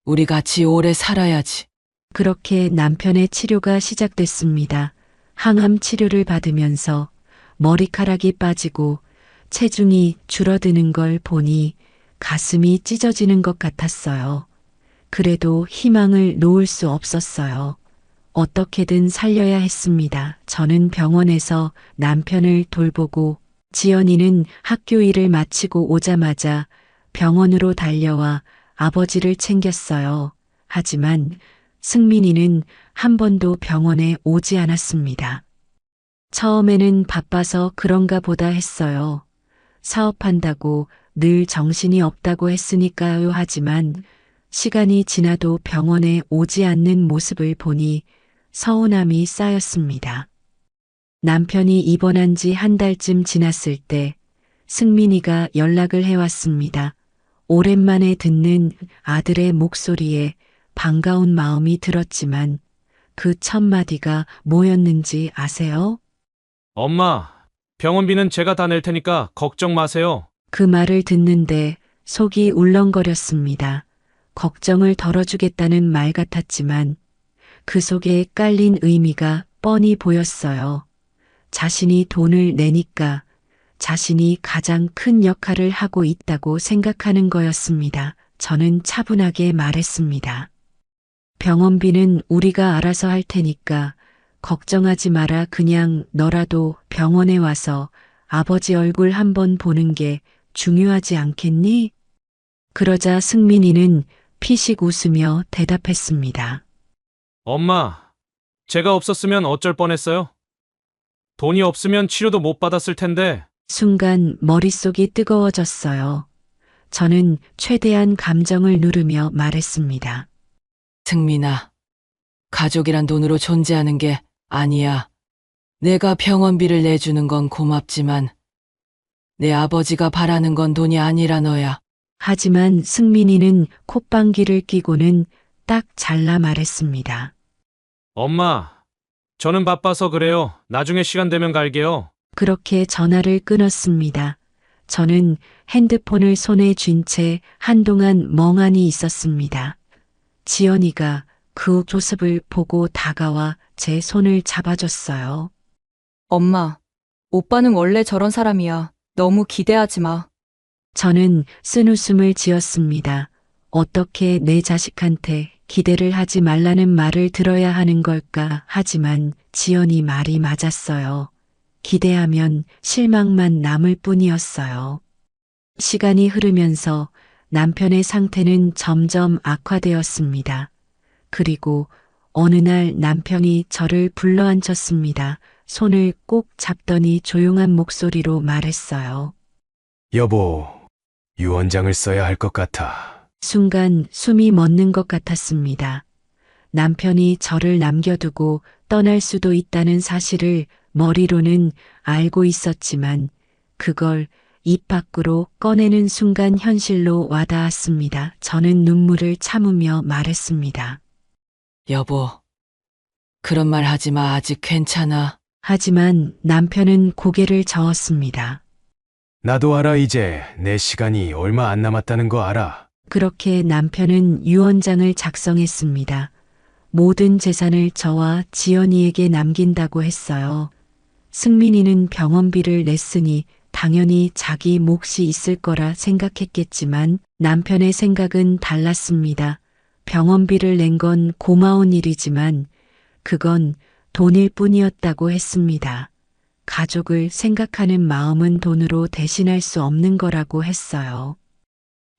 Speaker 12: 우리 같이 오래 살아야지.
Speaker 2: 그렇게 남편의 치료가 시작됐습니다. 항암 치료를 받으면서 머리카락이 빠지고 체중이 줄어드는 걸 보니 가슴이 찢어지는 것 같았어요. 그래도 희망을 놓을 수 없었어요. 어떻게든 살려야 했습니다. 저는 병원에서 남편을 돌보고 지연이는 학교 일을 마치고 오자마자 병원으로 달려와 아버지를 챙겼어요. 하지만 승민이는 한 번도 병원에 오지 않았습니다. 처음에는 바빠서 그런가 보다 했어요. 사업한다고 늘 정신이 없다고 했으니까요. 하지만 시간이 지나도 병원에 오지 않는 모습을 보니 서운함이 쌓였습니다. 남편이 입원한 지 한 달쯤 지났을 때 승민이가 연락을 해왔습니다. 오랜만에 듣는 아들의 목소리에 반가운 마음이 들었지만 그 첫 마디가 뭐였는지 아세요?
Speaker 4: 엄마, 병원비는 제가 다 낼 테니까 걱정 마세요.
Speaker 2: 그 말을 듣는데 속이 울렁거렸습니다. 걱정을 덜어주겠다는 말 같았지만 그 속에 깔린 의미가 뻔히 보였어요. 자신이 돈을 내니까 자신이 가장 큰 역할을 하고 있다고 생각하는 거였습니다. 저는 차분하게 말했습니다. 병원비는 우리가 알아서 할 테니까 걱정하지 마라. 그냥 너라도 병원에 와서 아버지 얼굴 한번 보는 게 중요하지 않겠니? 그러자 승민이는 피식 웃으며 대답했습니다.
Speaker 4: 엄마, 제가 없었으면 어쩔 뻔했어요? 돈이 없으면 치료도 못 받았을 텐데.
Speaker 2: 순간 머릿속이 뜨거워졌어요. 저는 최대한 감정을 누르며 말했습니다.
Speaker 12: 승민아, 가족이란 돈으로 존재하는 게 아니야. 내가 병원비를 내주는 건 고맙지만 내 아버지가 바라는 건 돈이 아니라 너야.
Speaker 2: 하지만 승민이는 콧방귀를 뀌고는 딱 잘라 말했습니다.
Speaker 4: 엄마, 저는 바빠서 그래요. 나중에 시간 되면 갈게요.
Speaker 2: 그렇게 전화를 끊었습니다. 저는 핸드폰을 손에 쥔 채 한동안 멍하니 있었습니다. 지연이가 그 모습을 보고 다가와 제 손을 잡아줬어요.
Speaker 3: 엄마, 오빠는 원래 저런 사람이야. 너무 기대하지 마.
Speaker 2: 저는 쓴웃음을 지었습니다. 어떻게 내 자식한테 기대를 하지 말라는 말을 들어야 하는 걸까? 하지만 지연이 말이 맞았어요. 기대하면 실망만 남을 뿐이었어요. 시간이 흐르면서 남편의 상태는 점점 악화되었습니다. 그리고 어느 날 남편이 저를 불러앉혔습니다. 손을 꼭 잡더니 조용한 목소리로 말했어요.
Speaker 8: 여보, 유언장을 써야 할 것 같아.
Speaker 2: 순간 숨이 멎는 것 같았습니다. 남편이 저를 남겨두고 떠날 수도 있다는 사실을 머리로는 알고 있었지만 그걸 입 밖으로 꺼내는 순간 현실로 와닿았습니다. 저는 눈물을 참으며 말했습니다.
Speaker 12: 여보, 그런 말 하지 마. 아직 괜찮아.
Speaker 2: 하지만 남편은 고개를 저었습니다.
Speaker 8: 나도 알아. 이제 내 시간이 얼마 안 남았다는 거 알아.
Speaker 2: 그렇게 남편은 유언장을 작성했습니다. 모든 재산을 저와 지연이에게 남긴다고 했어요. 승민이는 병원비를 냈으니 당연히 자기 몫이 있을 거라 생각했겠지만 남편의 생각은 달랐습니다. 병원비를 낸 건 고마운 일이지만 그건 돈일 뿐이었다고 했습니다. 가족을 생각하는 마음은 돈으로 대신할 수 없는 거라고 했어요.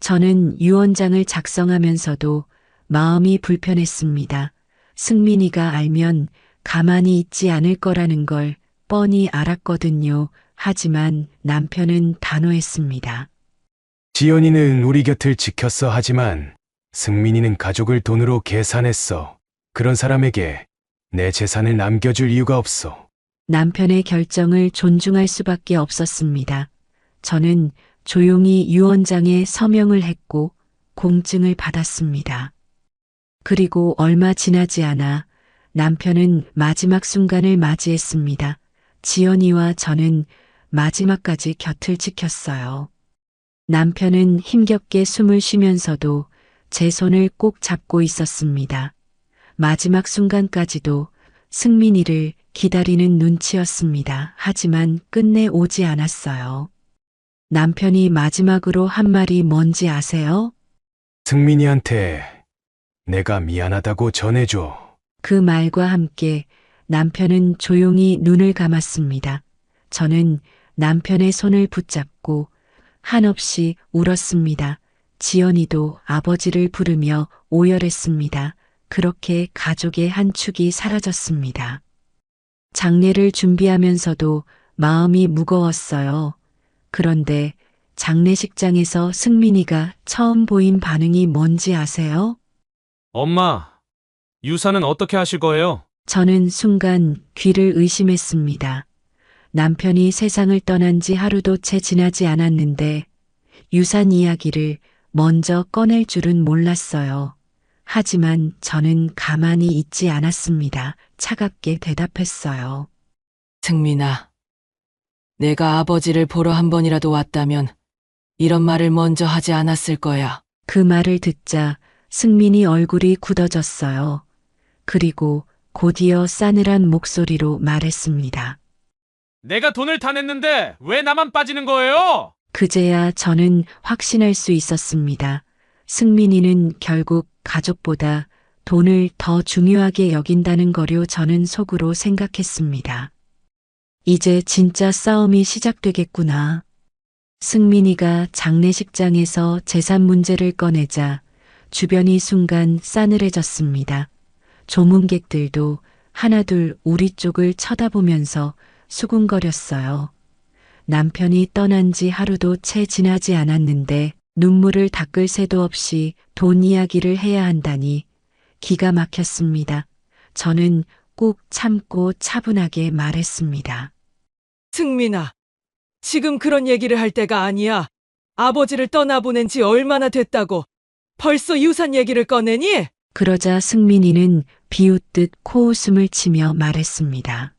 Speaker 2: 저는 유언장을 작성하면서도 마음이 불편했습니다. 승민이가 알면 가만히 있지 않을 거라는 걸 뻔히 알았거든요. 하지만 남편은 단호했습니다.
Speaker 8: 지연이는 우리 곁을 지켰어. 하지만 승민이는 가족을 돈으로 계산했어. 그런 사람에게 내 재산을 남겨줄 이유가 없어.
Speaker 2: 남편의 결정을 존중할 수밖에 없었습니다. 저는 조용히 유언장에 서명을 했고 공증을 받았습니다. 그리고 얼마 지나지 않아 남편은 마지막 순간을 맞이했습니다. 지연이와 저는 마지막까지 곁을 지켰어요. 남편은 힘겹게 숨을 쉬면서도 제 손을 꼭 잡고 있었습니다. 마지막 순간까지도 승민이를 기다리는 눈치였습니다. 하지만 끝내 오지 않았어요. 남편이 마지막으로 한 말이 뭔지 아세요?
Speaker 8: 승민이한테 내가 미안하다고 전해줘.
Speaker 2: 그 말과 함께 남편은 조용히 눈을 감았습니다. 저는 남편의 손을 붙잡고 한없이 울었습니다. 지연이도 아버지를 부르며 오열했습니다. 그렇게 가족의 한 축이 사라졌습니다. 장례를 준비하면서도 마음이 무거웠어요. 그런데 장례식장에서 승민이가 처음 보인 반응이 뭔지 아세요?
Speaker 4: 엄마, 유산은 어떻게 하실 거예요?
Speaker 2: 저는 순간 귀를 의심했습니다. 남편이 세상을 떠난 지 하루도 채 지나지 않았는데 유산 이야기를 먼저 꺼낼 줄은 몰랐어요. 하지만 저는 가만히 있지 않았습니다. 차갑게 대답했어요.
Speaker 12: 승민아, 내가 아버지를 보러 한 번이라도 왔다면 이런 말을 먼저 하지 않았을 거야.
Speaker 2: 그 말을 듣자 승민이 얼굴이 굳어졌어요. 그리고 곧이어 싸늘한 목소리로 말했습니다.
Speaker 4: 내가 돈을 다 냈는데 왜 나만 빠지는 거예요?
Speaker 2: 그제야 저는 확신할 수 있었습니다. 승민이는 결국 가족보다 돈을 더 중요하게 여긴다는 거려 저는 속으로 생각했습니다. 이제 진짜 싸움이 시작되겠구나. 승민이가 장례식장에서 재산 문제를 꺼내자 주변이 순간 싸늘해졌습니다. 조문객들도 하나둘 우리 쪽을 쳐다보면서 수군거렸어요. 남편이 떠난 지 하루도 채 지나지 않았는데 눈물을 닦을 새도 없이 돈 이야기를 해야 한다니 기가 막혔습니다. 저는 꾹 참고 차분하게 말했습니다.
Speaker 12: 승민아, 지금 그런 얘기를 할 때가 아니야. 아버지를 떠나보낸 지 얼마나 됐다고 벌써 유산 얘기를 꺼내니?
Speaker 2: 그러자 승민이는 비웃듯 코웃음을 치며 말했습니다.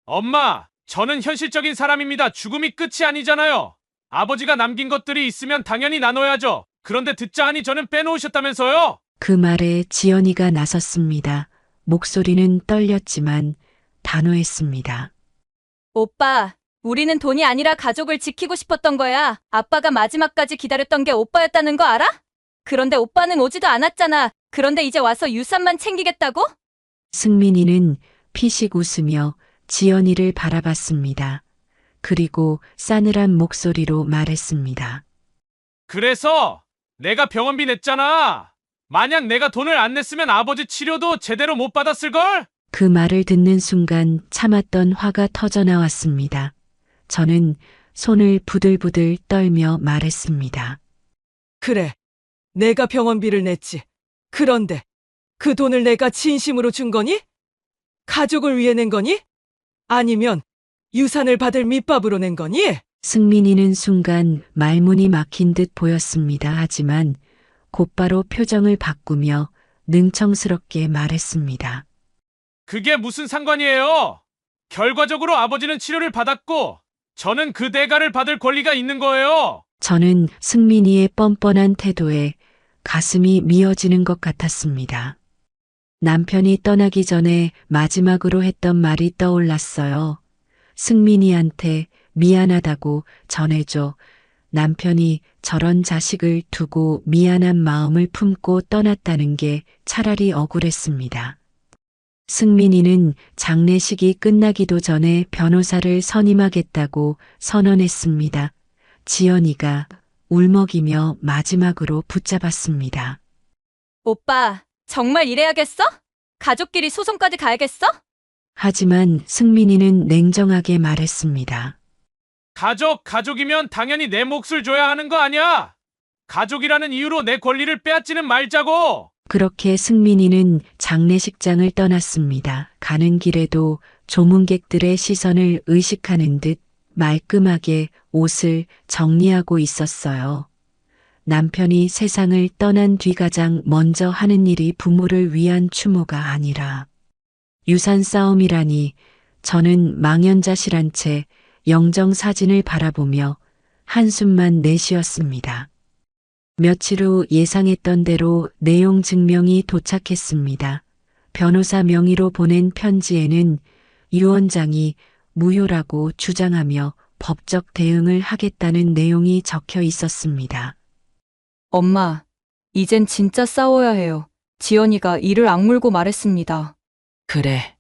Speaker 4: 엄마, 저는 현실적인 사람입니다. 죽음이 끝이 아니잖아요. 아버지가 남긴 것들이 있으면 당연히 나눠야죠. 그런데 듣자 하니 저는 빼놓으셨다면서요?
Speaker 2: 그 말에 지연이가 나섰습니다. 목소리는 떨렸지만 단호했습니다.
Speaker 3: 오빠, 우리는 돈이 아니라 가족을 지키고 싶었던 거야. 아빠가 마지막까지 기다렸던 게 오빠였다는 거 알아? 그런데 오빠는 오지도 않았잖아. 그런데 이제 와서 유산만 챙기겠다고?
Speaker 2: 승민이는 피식 웃으며 지연이를 바라봤습니다. 그리고 싸늘한 목소리로 말했습니다.
Speaker 4: 그래서 내가 병원비 냈잖아. 만약 내가 돈을 안 냈으면 아버지 치료도 제대로 못 받았을걸?
Speaker 2: 그 말을 듣는 순간 참았던 화가 터져 나왔습니다. 저는 손을 부들부들 떨며 말했습니다.
Speaker 12: 그래, 내가 병원비를 냈지. 그런데 그 돈을 내가 진심으로 준 거니? 가족을 위해 낸 거니? 아니면 유산을 받을 밑밥으로 낸 거니?
Speaker 2: 승민이는 순간 말문이 막힌 듯 보였습니다. 하지만 곧바로 표정을 바꾸며 능청스럽게 말했습니다.
Speaker 4: 그게 무슨 상관이에요? 결과적으로 아버지는 치료를 받았고 저는 그 대가를 받을 권리가 있는 거예요.
Speaker 2: 저는 승민이의 뻔뻔한 태도에 가슴이 미어지는 것 같았습니다. 남편이 떠나기 전에 마지막으로 했던 말이 떠올랐어요. 승민이한테 미안하다고 전해줘. 남편이 저런 자식을 두고 미안한 마음을 품고 떠났다는 게 차라리 억울했습니다. 승민이는 장례식이 끝나기도 전에 변호사를 선임하겠다고 선언했습니다. 지연이가 울먹이며 마지막으로 붙잡았습니다.
Speaker 3: 오빠, 정말 이래야겠어? 가족끼리 소송까지 가야겠어?
Speaker 2: 하지만 승민이는 냉정하게 말했습니다.
Speaker 4: 가족이면 당연히 내 몫을 줘야 하는 거 아니야? 가족이라는 이유로 내 권리를 빼앗지는 말자고!
Speaker 2: 그렇게 승민이는 장례식장을 떠났습니다. 가는 길에도 조문객들의 시선을 의식하는 듯 말끔하게 옷을 정리하고 있었어요. 남편이 세상을 떠난 뒤 가장 먼저 하는 일이 부모를 위한 추모가 아니라 유산 싸움이라니. 저는 망연자실한 채 영정 사진을 바라보며 한숨만 내쉬었습니다. 며칠 후 예상했던 대로 내용 증명이 도착했습니다. 변호사 명의로 보낸 편지에는 유 원장이 무효라고 주장하며 법적 대응을 하겠다는 내용이 적혀 있었습니다.
Speaker 3: 엄마, 이젠 진짜 싸워야 해요. 지연이가 이를 악물고 말했습니다.
Speaker 12: 그래.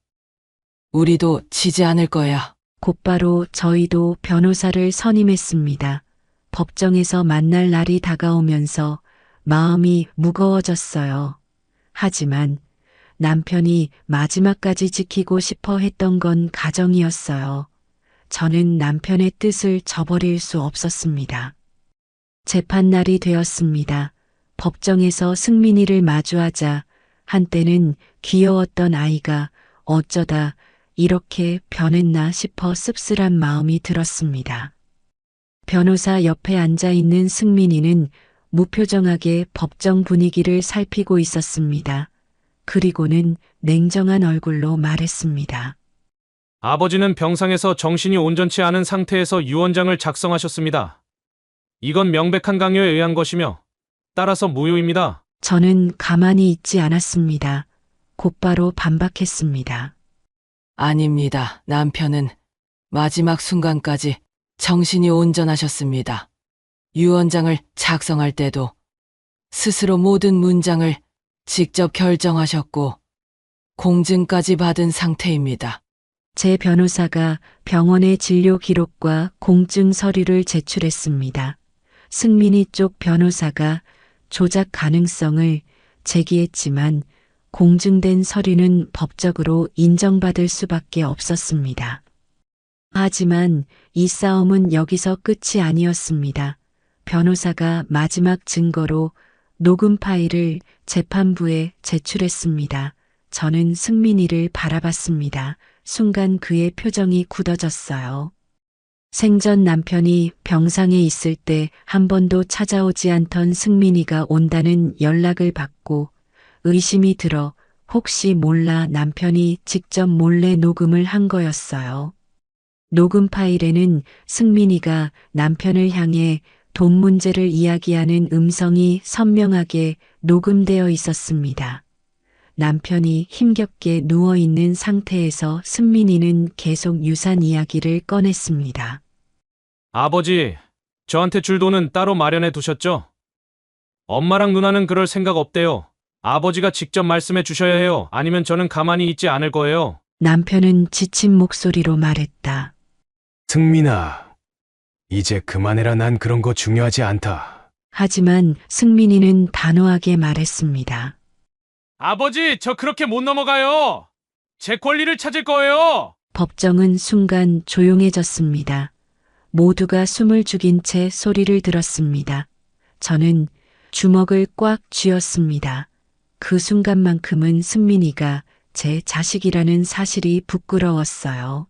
Speaker 12: 우리도 지지 않을 거야.
Speaker 2: 곧바로 저희도 변호사를 선임했습니다. 법정에서 만날 날이 다가오면서 마음이 무거워졌어요. 하지만 남편이 마지막까지 지키고 싶어 했던 건 가정이었어요. 저는 남편의 뜻을 저버릴 수 없었습니다. 재판날이 되었습니다. 법정에서 승민이를 마주하자 한때는 귀여웠던 아이가 어쩌다 이렇게 변했나 싶어 씁쓸한 마음이 들었습니다. 변호사 옆에 앉아 있는 승민이는 무표정하게 법정 분위기를 살피고 있었습니다. 그리고는 냉정한 얼굴로 말했습니다.
Speaker 4: 아버지는 병상에서 정신이 온전치 않은 상태에서 유언장을 작성하셨습니다. 이건 명백한 강요에 의한 것이며 따라서 무효입니다.
Speaker 2: 저는 가만히 있지 않았습니다. 곧바로 반박했습니다.
Speaker 12: 아닙니다. 남편은 마지막 순간까지 정신이 온전하셨습니다. 유언장을 작성할 때도 스스로 모든 문장을 직접 결정하셨고 공증까지 받은 상태입니다.
Speaker 2: 제 변호사가 병원의 진료 기록과 공증 서류를 제출했습니다. 승민이 쪽 변호사가 조작 가능성을 제기했지만 공증된 서류는 법적으로 인정받을 수밖에 없었습니다. 하지만 이 싸움은 여기서 끝이 아니었습니다. 변호사가 마지막 증거로 녹음 파일을 재판부에 제출했습니다. 저는 승민이를 바라봤습니다. 순간 그의 표정이 굳어졌어요. 생전 남편이 병상에 있을 때 한 번도 찾아오지 않던 승민이가 온다는 연락을 받고 의심이 들어 혹시 몰라 남편이 직접 몰래 녹음을 한 거였어요. 녹음 파일에는 승민이가 남편을 향해 돈 문제를 이야기하는 음성이 선명하게 녹음되어 있었습니다. 남편이 힘겹게 누워있는 상태에서 승민이는 계속 유산 이야기를 꺼냈습니다.
Speaker 4: 아버지, 저한테 줄 돈은 따로 마련해 두셨죠? 엄마랑 누나는 그럴 생각 없대요. 아버지가 직접 말씀해 주셔야 해요. 아니면 저는 가만히 있지 않을 거예요.
Speaker 2: 남편은 지친 목소리로 말했다.
Speaker 8: 승민아, 이제 그만해라. 난 그런 거 중요하지 않다.
Speaker 2: 하지만 승민이는 단호하게 말했습니다.
Speaker 4: 아버지, 저 그렇게 못 넘어가요. 제 권리를 찾을 거예요.
Speaker 2: 법정은 순간 조용해졌습니다. 모두가 숨을 죽인 채 소리를 들었습니다. 저는 주먹을 꽉 쥐었습니다. 그 순간만큼은 승민이가 제 자식이라는 사실이 부끄러웠어요.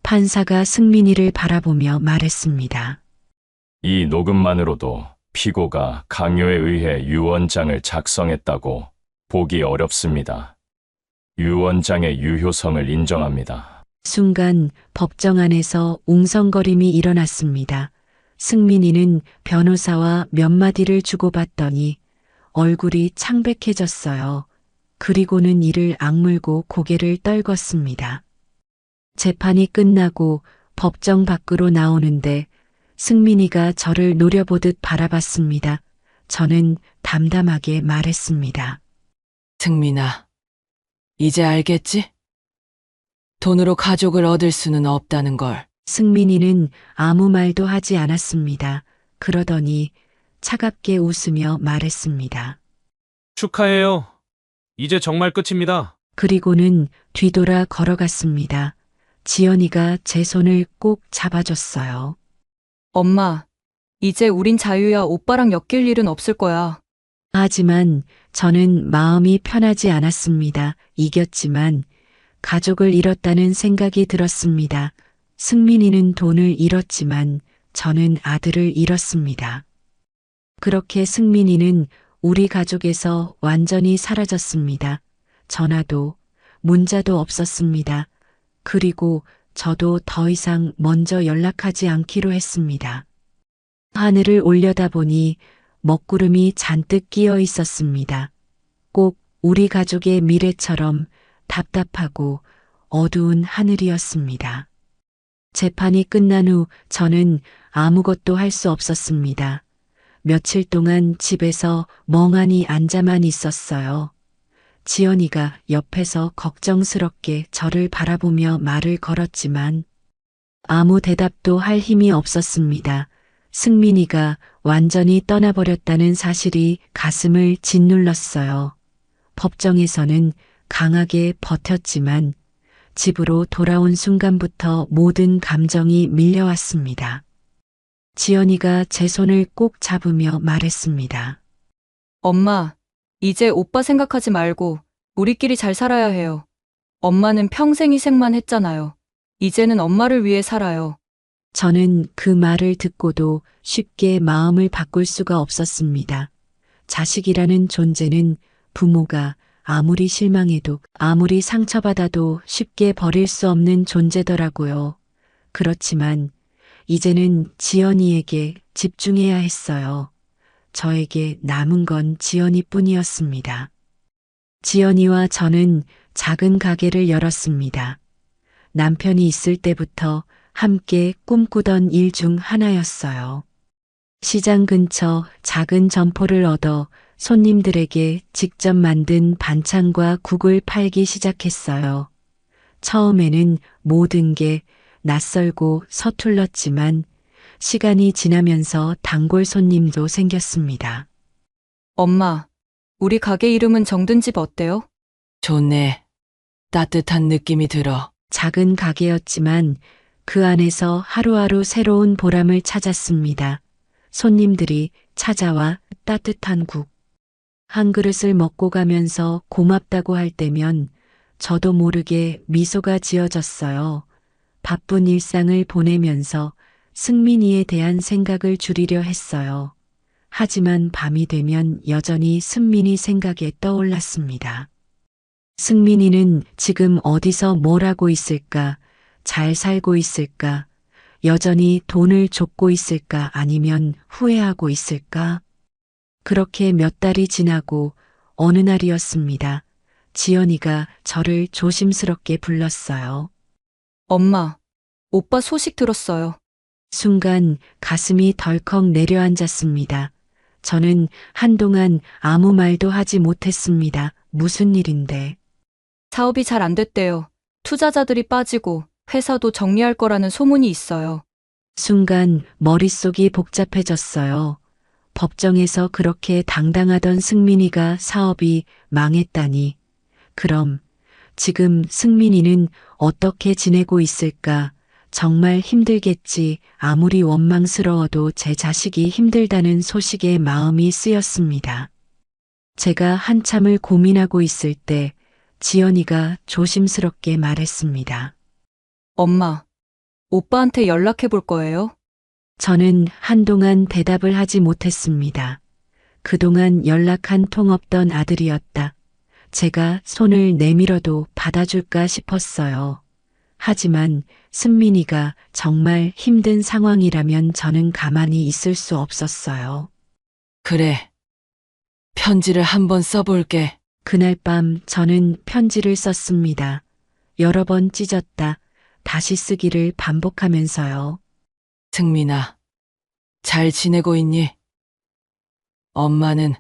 Speaker 2: 판사가 승민이를 바라보며 말했습니다.
Speaker 13: 이 녹음만으로도 피고가 강요에 의해 유언장을 작성했다고 보기 어렵습니다. 유언장의 유효성을 인정합니다.
Speaker 2: 순간 법정 안에서 웅성거림이 일어났습니다. 승민이는 변호사와 몇 마디를 주고받더니 얼굴이 창백해졌어요. 그리고는 이를 악물고 고개를 떨궜습니다. 재판이 끝나고 법정 밖으로 나오는데 승민이가 저를 노려보듯 바라봤습니다. 저는 담담하게 말했습니다.
Speaker 12: 승민아, 이제 알겠지? 돈으로 가족을 얻을 수는 없다는 걸.
Speaker 2: 승민이는 아무 말도 하지 않았습니다. 그러더니 차갑게 웃으며 말했습니다.
Speaker 4: 축하해요. 이제 정말 끝입니다.
Speaker 2: 그리고는 뒤돌아 걸어갔습니다. 지연이가 제 손을 꼭 잡아줬어요.
Speaker 3: 엄마, 이제 우린 자유야. 오빠랑 엮일 일은 없을 거야.
Speaker 2: 하지만 저는 마음이 편하지 않았습니다. 이겼지만 가족을 잃었다는 생각이 들었습니다. 승민이는 돈을 잃었지만 저는 아들을 잃었습니다. 그렇게 승민이는 우리 가족에서 완전히 사라졌습니다. 전화도 문자도 없었습니다. 그리고 저도 더 이상 먼저 연락하지 않기로 했습니다. 하늘을 올려다보니 먹구름이 잔뜩 끼어 있었습니다. 꼭 우리 가족의 미래처럼 답답하고 어두운 하늘이었습니다. 재판이 끝난 후 저는 아무것도 할 수 없었습니다. 며칠 동안 집에서 멍하니 앉아만 있었어요. 지연이가 옆에서 걱정스럽게 저를 바라보며 말을 걸었지만 아무 대답도 할 힘이 없었습니다. 승민이가 완전히 떠나버렸다는 사실이 가슴을 짓눌렀어요. 법정에서는 강하게 버텼지만 집으로 돌아온 순간부터 모든 감정이 밀려왔습니다. 지연이가 제 손을 꼭 잡으며 말했습니다.
Speaker 3: 엄마, 이제 오빠 생각하지 말고 우리끼리 잘 살아야 해요. 엄마는 평생 희생만 했잖아요. 이제는 엄마를 위해 살아요.
Speaker 2: 저는 그 말을 듣고도 쉽게 마음을 바꿀 수가 없었습니다. 자식이라는 존재는 부모가 아무리 실망해도 아무리 상처받아도 쉽게 버릴 수 없는 존재더라고요. 그렇지만 이제는 지연이에게 집중해야 했어요. 저에게 남은 건 지연이뿐이었습니다. 지연이와 저는 작은 가게를 열었습니다. 남편이 있을 때부터 함께 꿈꾸던 일 중 하나였어요. 시장 근처 작은 점포를 얻어 손님들에게 직접 만든 반찬과 국을 팔기 시작했어요. 처음에는 모든 게 낯설고 서툴렀지만 시간이 지나면서 단골 손님도 생겼습니다.
Speaker 3: 엄마, 우리 가게 이름은 정든집 어때요?
Speaker 12: 좋네. 따뜻한 느낌이 들어.
Speaker 2: 작은 가게였지만 그 안에서 하루하루 새로운 보람을 찾았습니다. 손님들이 찾아와 따뜻한 국 한 그릇을 먹고 가면서 고맙다고 할 때면 저도 모르게 미소가 지어졌어요. 바쁜 일상을 보내면서 승민이에 대한 생각을 줄이려 했어요. 하지만 밤이 되면 여전히 승민이 생각에 떠올랐습니다. 승민이는 지금 어디서 뭘 하고 있을까? 잘 살고 있을까? 여전히 돈을 쫓고 있을까? 아니면 후회하고 있을까? 그렇게 몇 달이 지나고 어느 날이었습니다. 지연이가 저를 조심스럽게 불렀어요.
Speaker 3: 엄마, 오빠 소식 들었어요.
Speaker 2: 순간 가슴이 덜컥 내려앉았습니다. 저는 한동안 아무 말도 하지 못했습니다. 무슨 일인데?
Speaker 3: 사업이 잘 안 됐대요. 투자자들이 빠지고 회사도 정리할 거라는 소문이 있어요.
Speaker 2: 순간 머릿속이 복잡해졌어요. 법정에서 그렇게 당당하던 승민이가 사업이 망했다니. 그럼 지금 승민이는 어떻게 지내고 있을까? 정말 힘들겠지. 아무리 원망스러워도 제 자식이 힘들다는 소식에 마음이 쓰였습니다. 제가 한참을 고민하고 있을 때 지연이가 조심스럽게 말했습니다.
Speaker 3: 엄마, 오빠한테 연락해 볼 거예요?
Speaker 2: 저는 한동안 대답을 하지 못했습니다. 그동안 연락 한 통 없던 아들이었다. 제가 손을 내밀어도 받아줄까 싶었어요. 하지만 승민이가 정말 힘든 상황이라면 저는 가만히 있을 수 없었어요.
Speaker 12: 그래. 편지를 한번 써볼게.
Speaker 2: 그날 밤 저는 편지를 썼습니다. 여러 번 찢었다, 다시 쓰기를 반복하면서요.
Speaker 12: 승민아, 잘 지내고 있니? 엄마는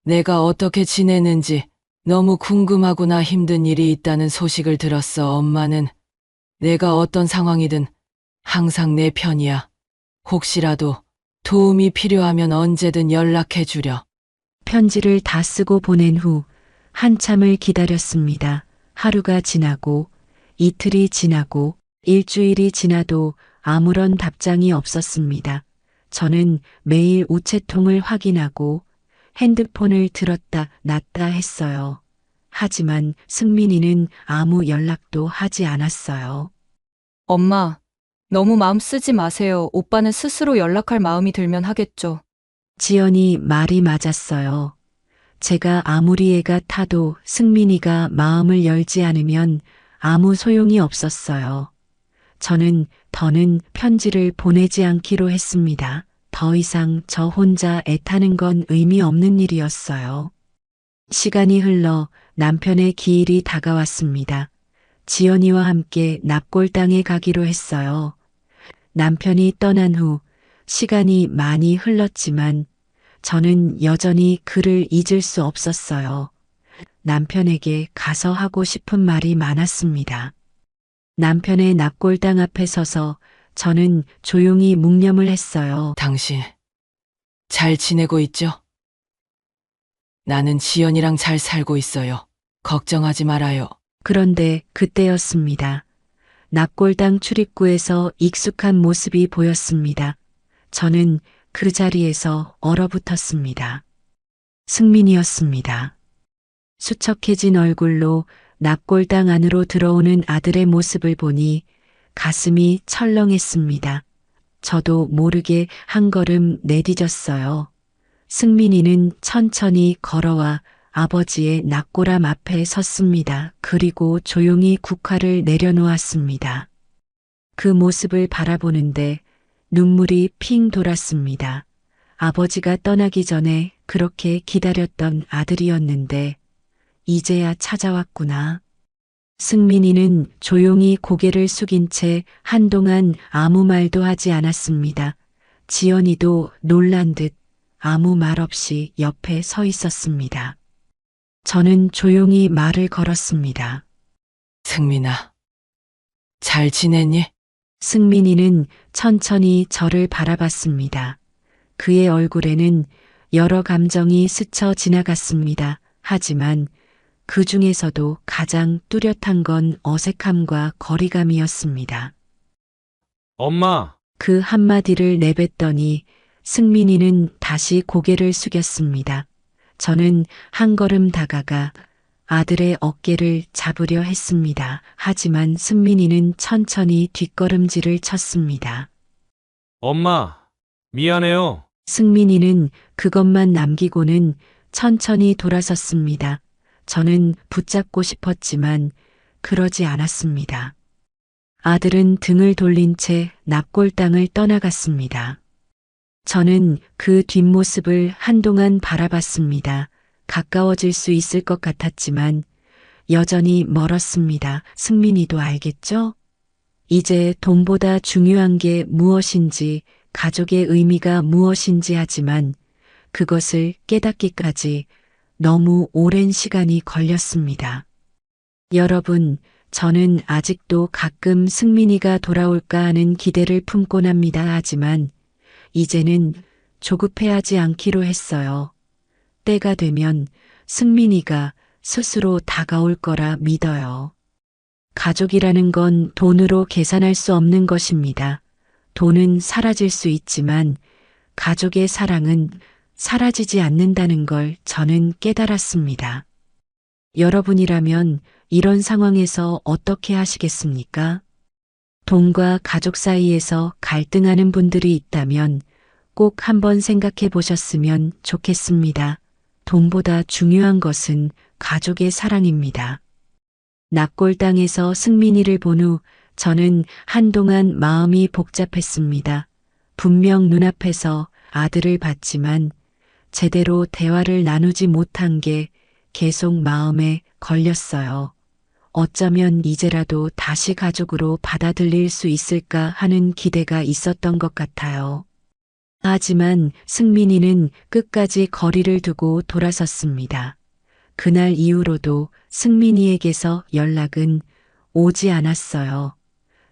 Speaker 12: 내가 어떻게 지내는지 너무 궁금하구나. 힘든 일이 있다는 소식을 들었어. 엄마는 내가 어떤 상황이든 항상 내 편이야. 혹시라도 도움이 필요하면 언제든 연락해 주렴.
Speaker 2: 편지를 다 쓰고 보낸 후 한참을 기다렸습니다. 하루가 지나고 이틀이 지나고 일주일이 지나도 아무런 답장이 없었습니다. 저는 매일 우체통을 확인하고 핸드폰을 들었다 놨다 했어요. 하지만 승민이는 아무 연락도 하지 않았어요.
Speaker 3: 엄마, 너무 마음 쓰지 마세요. 오빠는 스스로 연락할 마음이 들면 하겠죠.
Speaker 2: 지연이 말이 맞았어요. 제가 아무리 애가 타도 승민이가 마음을 열지 않으면 아무 소용이 없었어요. 저는 더는 편지를 보내지 않기로 했습니다. 더 이상 저 혼자 애타는 건 의미 없는 일이었어요. 시간이 흘러 남편의 기일이 다가왔습니다. 지연이와 함께 납골당에 가기로 했어요. 남편이 떠난 후 시간이 많이 흘렀지만 저는 여전히 그를 잊을 수 없었어요. 남편에게 가서 하고 싶은 말이 많았습니다. 남편의 납골당 앞에 서서 저는 조용히 묵념을 했어요.
Speaker 12: 당신 잘 지내고 있죠? 나는 지연이랑 잘 살고 있어요. 걱정하지 말아요.
Speaker 2: 그런데 그때였습니다. 납골당 출입구에서 익숙한 모습이 보였습니다. 저는 그 자리에서 얼어붙었습니다. 승민이었습니다. 수척해진 얼굴로 납골당 안으로 들어오는 아들의 모습을 보니 가슴이 철렁했습니다. 저도 모르게 한 걸음 내디뎠어요. 승민이는 천천히 걸어와 아버지의 납골함 앞에 섰습니다. 그리고 조용히 국화를 내려놓았습니다. 그 모습을 바라보는데 눈물이 핑 돌았습니다. 아버지가 떠나기 전에 그렇게 기다렸던 아들이었는데 이제야 찾아왔구나. 승민이는 조용히 고개를 숙인 채 한동안 아무 말도 하지 않았습니다. 지연이도 놀란 듯 아무 말 없이 옆에 서 있었습니다. 저는 조용히 말을 걸었습니다.
Speaker 12: 승민아, 잘 지냈니?
Speaker 2: 승민이는 천천히 저를 바라봤습니다. 그의 얼굴에는 여러 감정이 스쳐 지나갔습니다. 하지만 그 중에서도 가장 뚜렷한 건 어색함과 거리감이었습니다.
Speaker 4: 엄마,
Speaker 2: 그 한마디를 내뱉더니 승민이는 다시 고개를 숙였습니다. 저는 한 걸음 다가가 아들의 어깨를 잡으려 했습니다. 하지만 승민이는 천천히 뒷걸음질을 쳤습니다.
Speaker 4: 엄마, 미안해요.
Speaker 2: 승민이는 그것만 남기고는 천천히 돌아섰습니다. 저는 붙잡고 싶었지만 그러지 않았습니다. 아들은 등을 돌린 채 납골당을 떠나갔습니다. 저는 그 뒷모습을 한동안 바라봤습니다. 가까워질 수 있을 것 같았지만 여전히 멀었습니다. 승민이도 알겠죠? 이제 돈보다 중요한 게 무엇인지, 가족의 의미가 무엇인지 하지만 그것을 깨닫기까지 너무 오랜 시간이 걸렸습니다. 여러분, 저는 아직도 가끔 승민이가 돌아올까 하는 기대를 품곤 합니다. 하지만 이제는 조급해하지 않기로 했어요. 때가 되면 승민이가 스스로 다가올 거라 믿어요. 가족이라는 건 돈으로 계산할 수 없는 것입니다. 돈은 사라질 수 있지만 가족의 사랑은 사라지지 않는다는 걸 저는 깨달았습니다. 여러분이라면 이런 상황에서 어떻게 하시겠습니까? 돈과 가족 사이에서 갈등하는 분들이 있다면 꼭 한번 생각해 보셨으면 좋겠습니다. 돈보다 중요한 것은 가족의 사랑입니다. 납골당에서 승민이를 본 후 저는 한동안 마음이 복잡했습니다. 분명 눈앞에서 아들을 봤지만 제대로 대화를 나누지 못한 게 계속 마음에 걸렸어요. 어쩌면 이제라도 다시 가족으로 받아들일 수 있을까 하는 기대가 있었던 것 같아요. 하지만 승민이는 끝까지 거리를 두고 돌아섰습니다. 그날 이후로도 승민이에게서 연락은 오지 않았어요.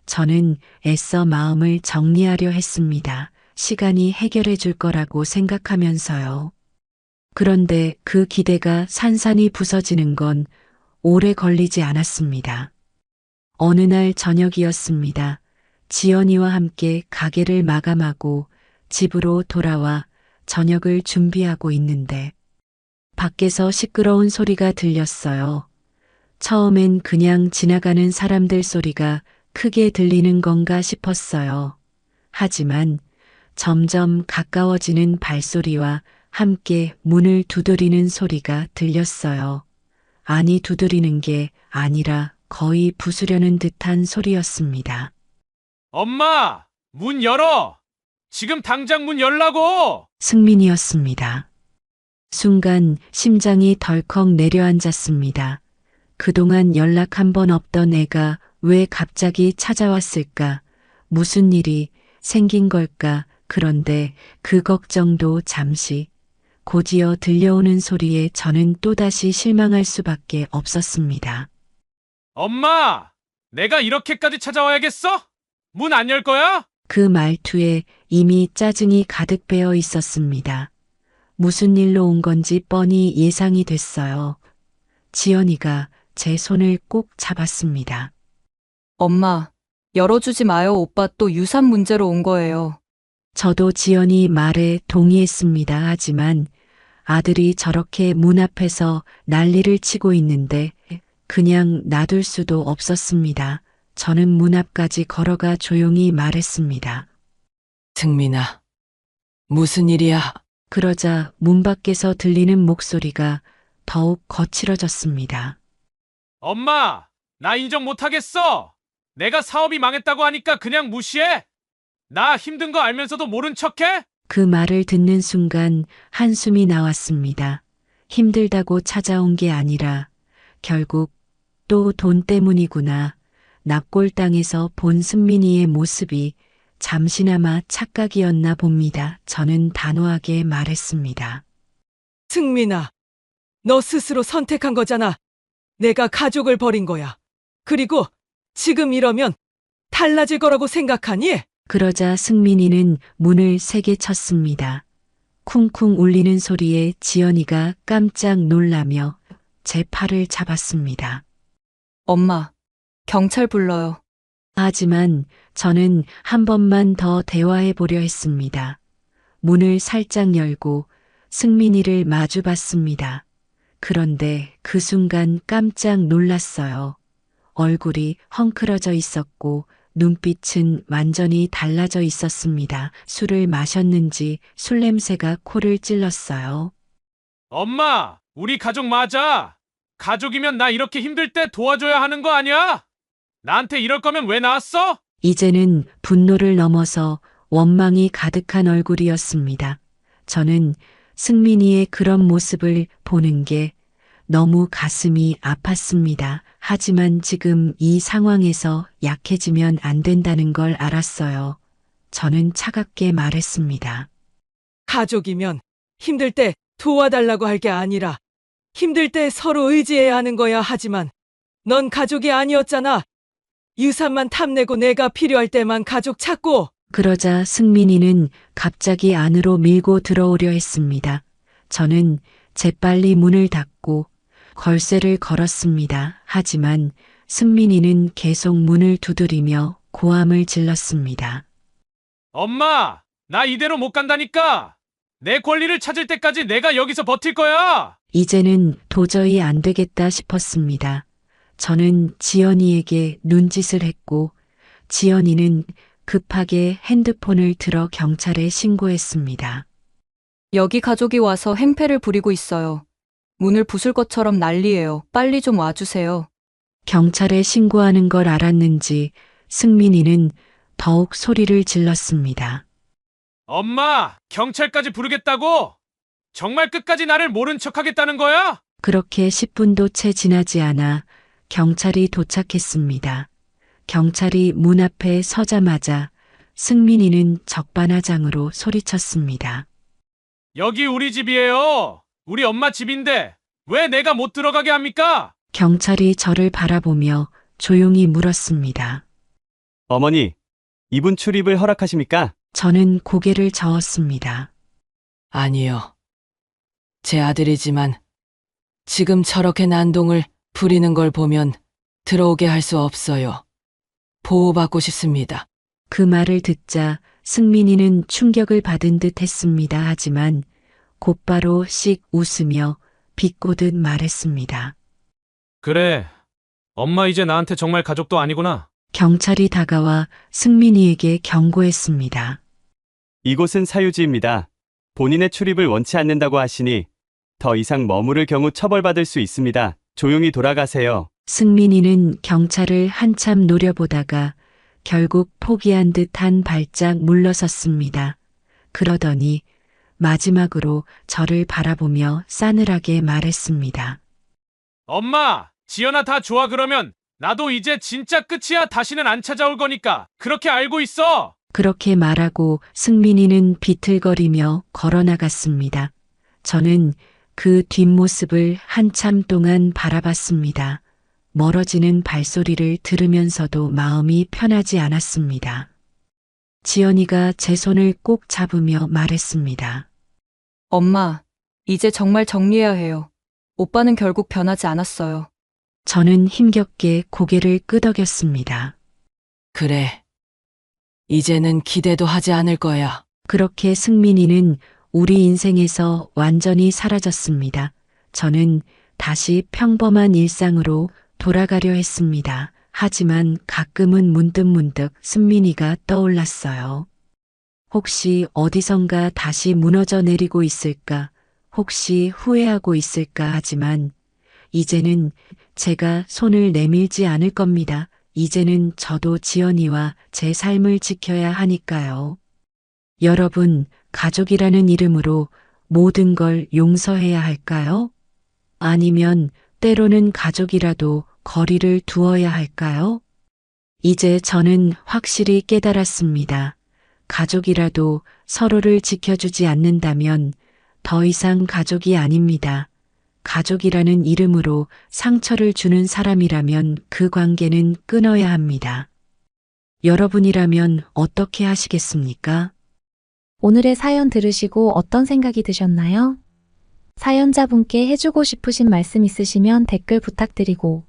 Speaker 2: 저는 애써 마음을 정리하려 했습니다. 시간이 해결해 줄 거라고 생각하면서요. 그런데 그 기대가 산산이 부서지는 건 오래 걸리지 않았습니다. 어느 날 저녁이었습니다. 지연이와 함께 가게를 마감하고 집으로 돌아와 저녁을 준비하고 있는데 밖에서 시끄러운 소리가 들렸어요. 처음엔 그냥 지나가는 사람들 소리가 크게 들리는 건가 싶었어요. 하지만 점점 가까워지는 발소리와 함께 문을 두드리는 소리가 들렸어요. 아니, 두드리는 게 아니라 거의 부수려는 듯한 소리였습니다.
Speaker 4: 엄마! 문 열어! 지금 당장 문 열라고!
Speaker 2: 승민이었습니다. 순간 심장이 덜컥 내려앉았습니다. 그동안 연락 한 번 없던 애가 왜 갑자기 찾아왔을까? 무슨 일이 생긴 걸까? 그런데 그 걱정도 잠시 곧이어 들려오는 소리에 저는 또다시 실망할 수밖에 없었습니다.
Speaker 4: 엄마! 내가 이렇게까지 찾아와야겠어? 문 안 열 거야?
Speaker 2: 그 말투에 이미 짜증이 가득 배어 있었습니다. 무슨 일로 온 건지 뻔히 예상이 됐어요. 지연이가 제 손을 꼭 잡았습니다.
Speaker 3: 엄마, 열어주지 마요. 오빠 또 유산 문제로 온 거예요.
Speaker 2: 저도 지연이 말에 동의했습니다. 하지만 아들이 저렇게 문 앞에서 난리를 치고 있는데 그냥 놔둘 수도 없었습니다. 저는 문 앞까지 걸어가 조용히 말했습니다.
Speaker 12: 승민아, 무슨 일이야?
Speaker 2: 그러자 문 밖에서 들리는 목소리가 더욱 거칠어졌습니다.
Speaker 4: 엄마! 나 인정 못하겠어! 내가 사업이 망했다고 하니까 그냥 무시해? 나 힘든 거 알면서도 모른 척해?
Speaker 2: 그 말을 듣는 순간 한숨이 나왔습니다. 힘들다고 찾아온 게 아니라 결국 또 돈 때문이구나. 납골당에서 본 승민이의 모습이 잠시나마 착각이었나 봅니다. 저는 단호하게 말했습니다.
Speaker 12: 승민아, 너 스스로 선택한 거잖아. 내가 가족을 버린 거야. 그리고 지금 이러면 달라질 거라고 생각하니?
Speaker 2: 그러자 승민이는 문을 세게 쳤습니다. 쿵쿵 울리는 소리에 지연이가 깜짝 놀라며 제 팔을 잡았습니다.
Speaker 3: 엄마, 경찰 불러요.
Speaker 2: 하지만 저는 한 번만 더 대화해 보려 했습니다. 문을 살짝 열고 승민이를 마주 봤습니다. 그런데 그 순간 깜짝 놀랐어요. 얼굴이 헝클어져 있었고 눈빛은 완전히 달라져 있었습니다. 술을 마셨는지 술 냄새가 코를 찔렀어요.
Speaker 4: 엄마! 우리 가족 맞아! 가족이면 나 이렇게 힘들 때 도와줘야 하는 거 아니야? 나한테 이럴 거면 왜 나왔어?
Speaker 2: 이제는 분노를 넘어서 원망이 가득한 얼굴이었습니다. 저는 승민이의 그런 모습을 보는 게 너무 가슴이 아팠습니다. 하지만 지금 이 상황에서 약해지면 안 된다는 걸 알았어요. 저는 차갑게 말했습니다.
Speaker 12: 가족이면 힘들 때 도와달라고 할 게 아니라 힘들 때 서로 의지해야 하는 거야. 하지만 넌 가족이 아니었잖아. 유산만 탐내고 내가 필요할 때만 가족 찾고.
Speaker 2: 그러자 승민이는 갑자기 안으로 밀고 들어오려 했습니다. 저는 재빨리 문을 닫고 걸쇠를 걸었습니다. 하지만 승민이는 계속 문을 두드리며 고함을 질렀습니다.
Speaker 4: 엄마! 나 이대로 못 간다니까! 내 권리를 찾을 때까지 내가 여기서 버틸 거야!
Speaker 2: 이제는 도저히 안 되겠다 싶었습니다. 저는 지연이에게 눈짓을 했고 지연이는 급하게 핸드폰을 들어 경찰에 신고했습니다.
Speaker 3: 여기 가족이 와서 행패를 부리고 있어요. 문을 부술 것처럼 난리예요. 빨리 좀 와주세요.
Speaker 2: 경찰에 신고하는 걸 알았는지 승민이는 더욱 소리를 질렀습니다.
Speaker 4: 엄마, 경찰까지 부르겠다고? 정말 끝까지 나를 모른 척 하겠다는 거야?
Speaker 2: 그렇게 10분도 채 지나지 않아 경찰이 도착했습니다. 경찰이 문 앞에 서자마자 승민이는 적반하장으로 소리쳤습니다.
Speaker 4: 여기 우리 집이에요. 우리 엄마 집인데 왜 내가 못 들어가게 합니까?
Speaker 2: 경찰이 저를 바라보며 조용히 물었습니다.
Speaker 10: 어머니, 이분 출입을 허락하십니까?
Speaker 2: 저는 고개를 저었습니다.
Speaker 12: 아니요. 제 아들이지만 지금 저렇게 난동을 부리는 걸 보면 들어오게 할 수 없어요. 보호받고 싶습니다.
Speaker 2: 그 말을 듣자 승민이는 충격을 받은 듯 했습니다. 하지만 곧바로 씩 웃으며 비꼬듯 말했습니다.
Speaker 4: 그래. 엄마 이제 나한테 정말 가족도 아니구나.
Speaker 2: 경찰이 다가와 승민이에게 경고했습니다.
Speaker 10: 이곳은 사유지입니다. 본인의 출입을 원치 않는다고 하시니 더 이상 머무를 경우 처벌받을 수 있습니다. 조용히 돌아가세요.
Speaker 2: 승민이는 경찰을 한참 노려보다가 결국 포기한 듯 한 발짝 물러섰습니다. 그러더니 마지막으로 저를 바라보며 싸늘하게 말했습니다.
Speaker 4: 엄마, 지연아 다 좋아 그러면 나도 이제 진짜 끝이야. 다시는 안 찾아올 거니까 그렇게 알고 있어.
Speaker 2: 그렇게 말하고 승민이는 비틀거리며 걸어나갔습니다. 저는 그 뒷모습을 한참 동안 바라봤습니다. 멀어지는 발소리를 들으면서도 마음이 편하지 않았습니다. 지연이가 제 손을 꼭 잡으며 말했습니다.
Speaker 3: 엄마, 이제 정말 정리해야 해요. 오빠는 결국 변하지 않았어요.
Speaker 2: 저는 힘겹게 고개를 끄덕였습니다.
Speaker 12: 그래. 이제는 기대도 하지 않을 거야.
Speaker 2: 그렇게 승민이는 우리 인생에서 완전히 사라졌습니다. 저는 다시 평범한 일상으로 돌아가려 했습니다. 하지만 가끔은 문득문득 승민이가 떠올랐어요. 혹시 어디선가 다시 무너져 내리고 있을까? 혹시 후회하고 있을까? 하지만 이제는 제가 손을 내밀지 않을 겁니다. 이제는 저도 지연이와 제 삶을 지켜야 하니까요. 여러분, 가족이라는 이름으로 모든 걸 용서해야 할까요? 아니면 때로는 가족이라도 거리를 두어야 할까요? 이제 저는 확실히 깨달았습니다. 가족이라도 서로를 지켜주지 않는다면 더 이상 가족이 아닙니다. 가족이라는 이름으로 상처를 주는 사람이라면 그 관계는 끊어야 합니다. 여러분이라면 어떻게 하시겠습니까?
Speaker 5: 오늘의 사연 들으시고 어떤 생각이 드셨나요? 사연자분께 해주고 싶으신 말씀 있으시면 댓글 부탁드리고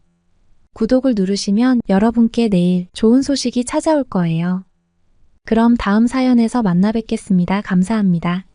Speaker 5: 구독을 누르시면 여러분께 내일 좋은 소식이 찾아올 거예요. 그럼 다음 사연에서 만나 뵙겠습니다. 감사합니다.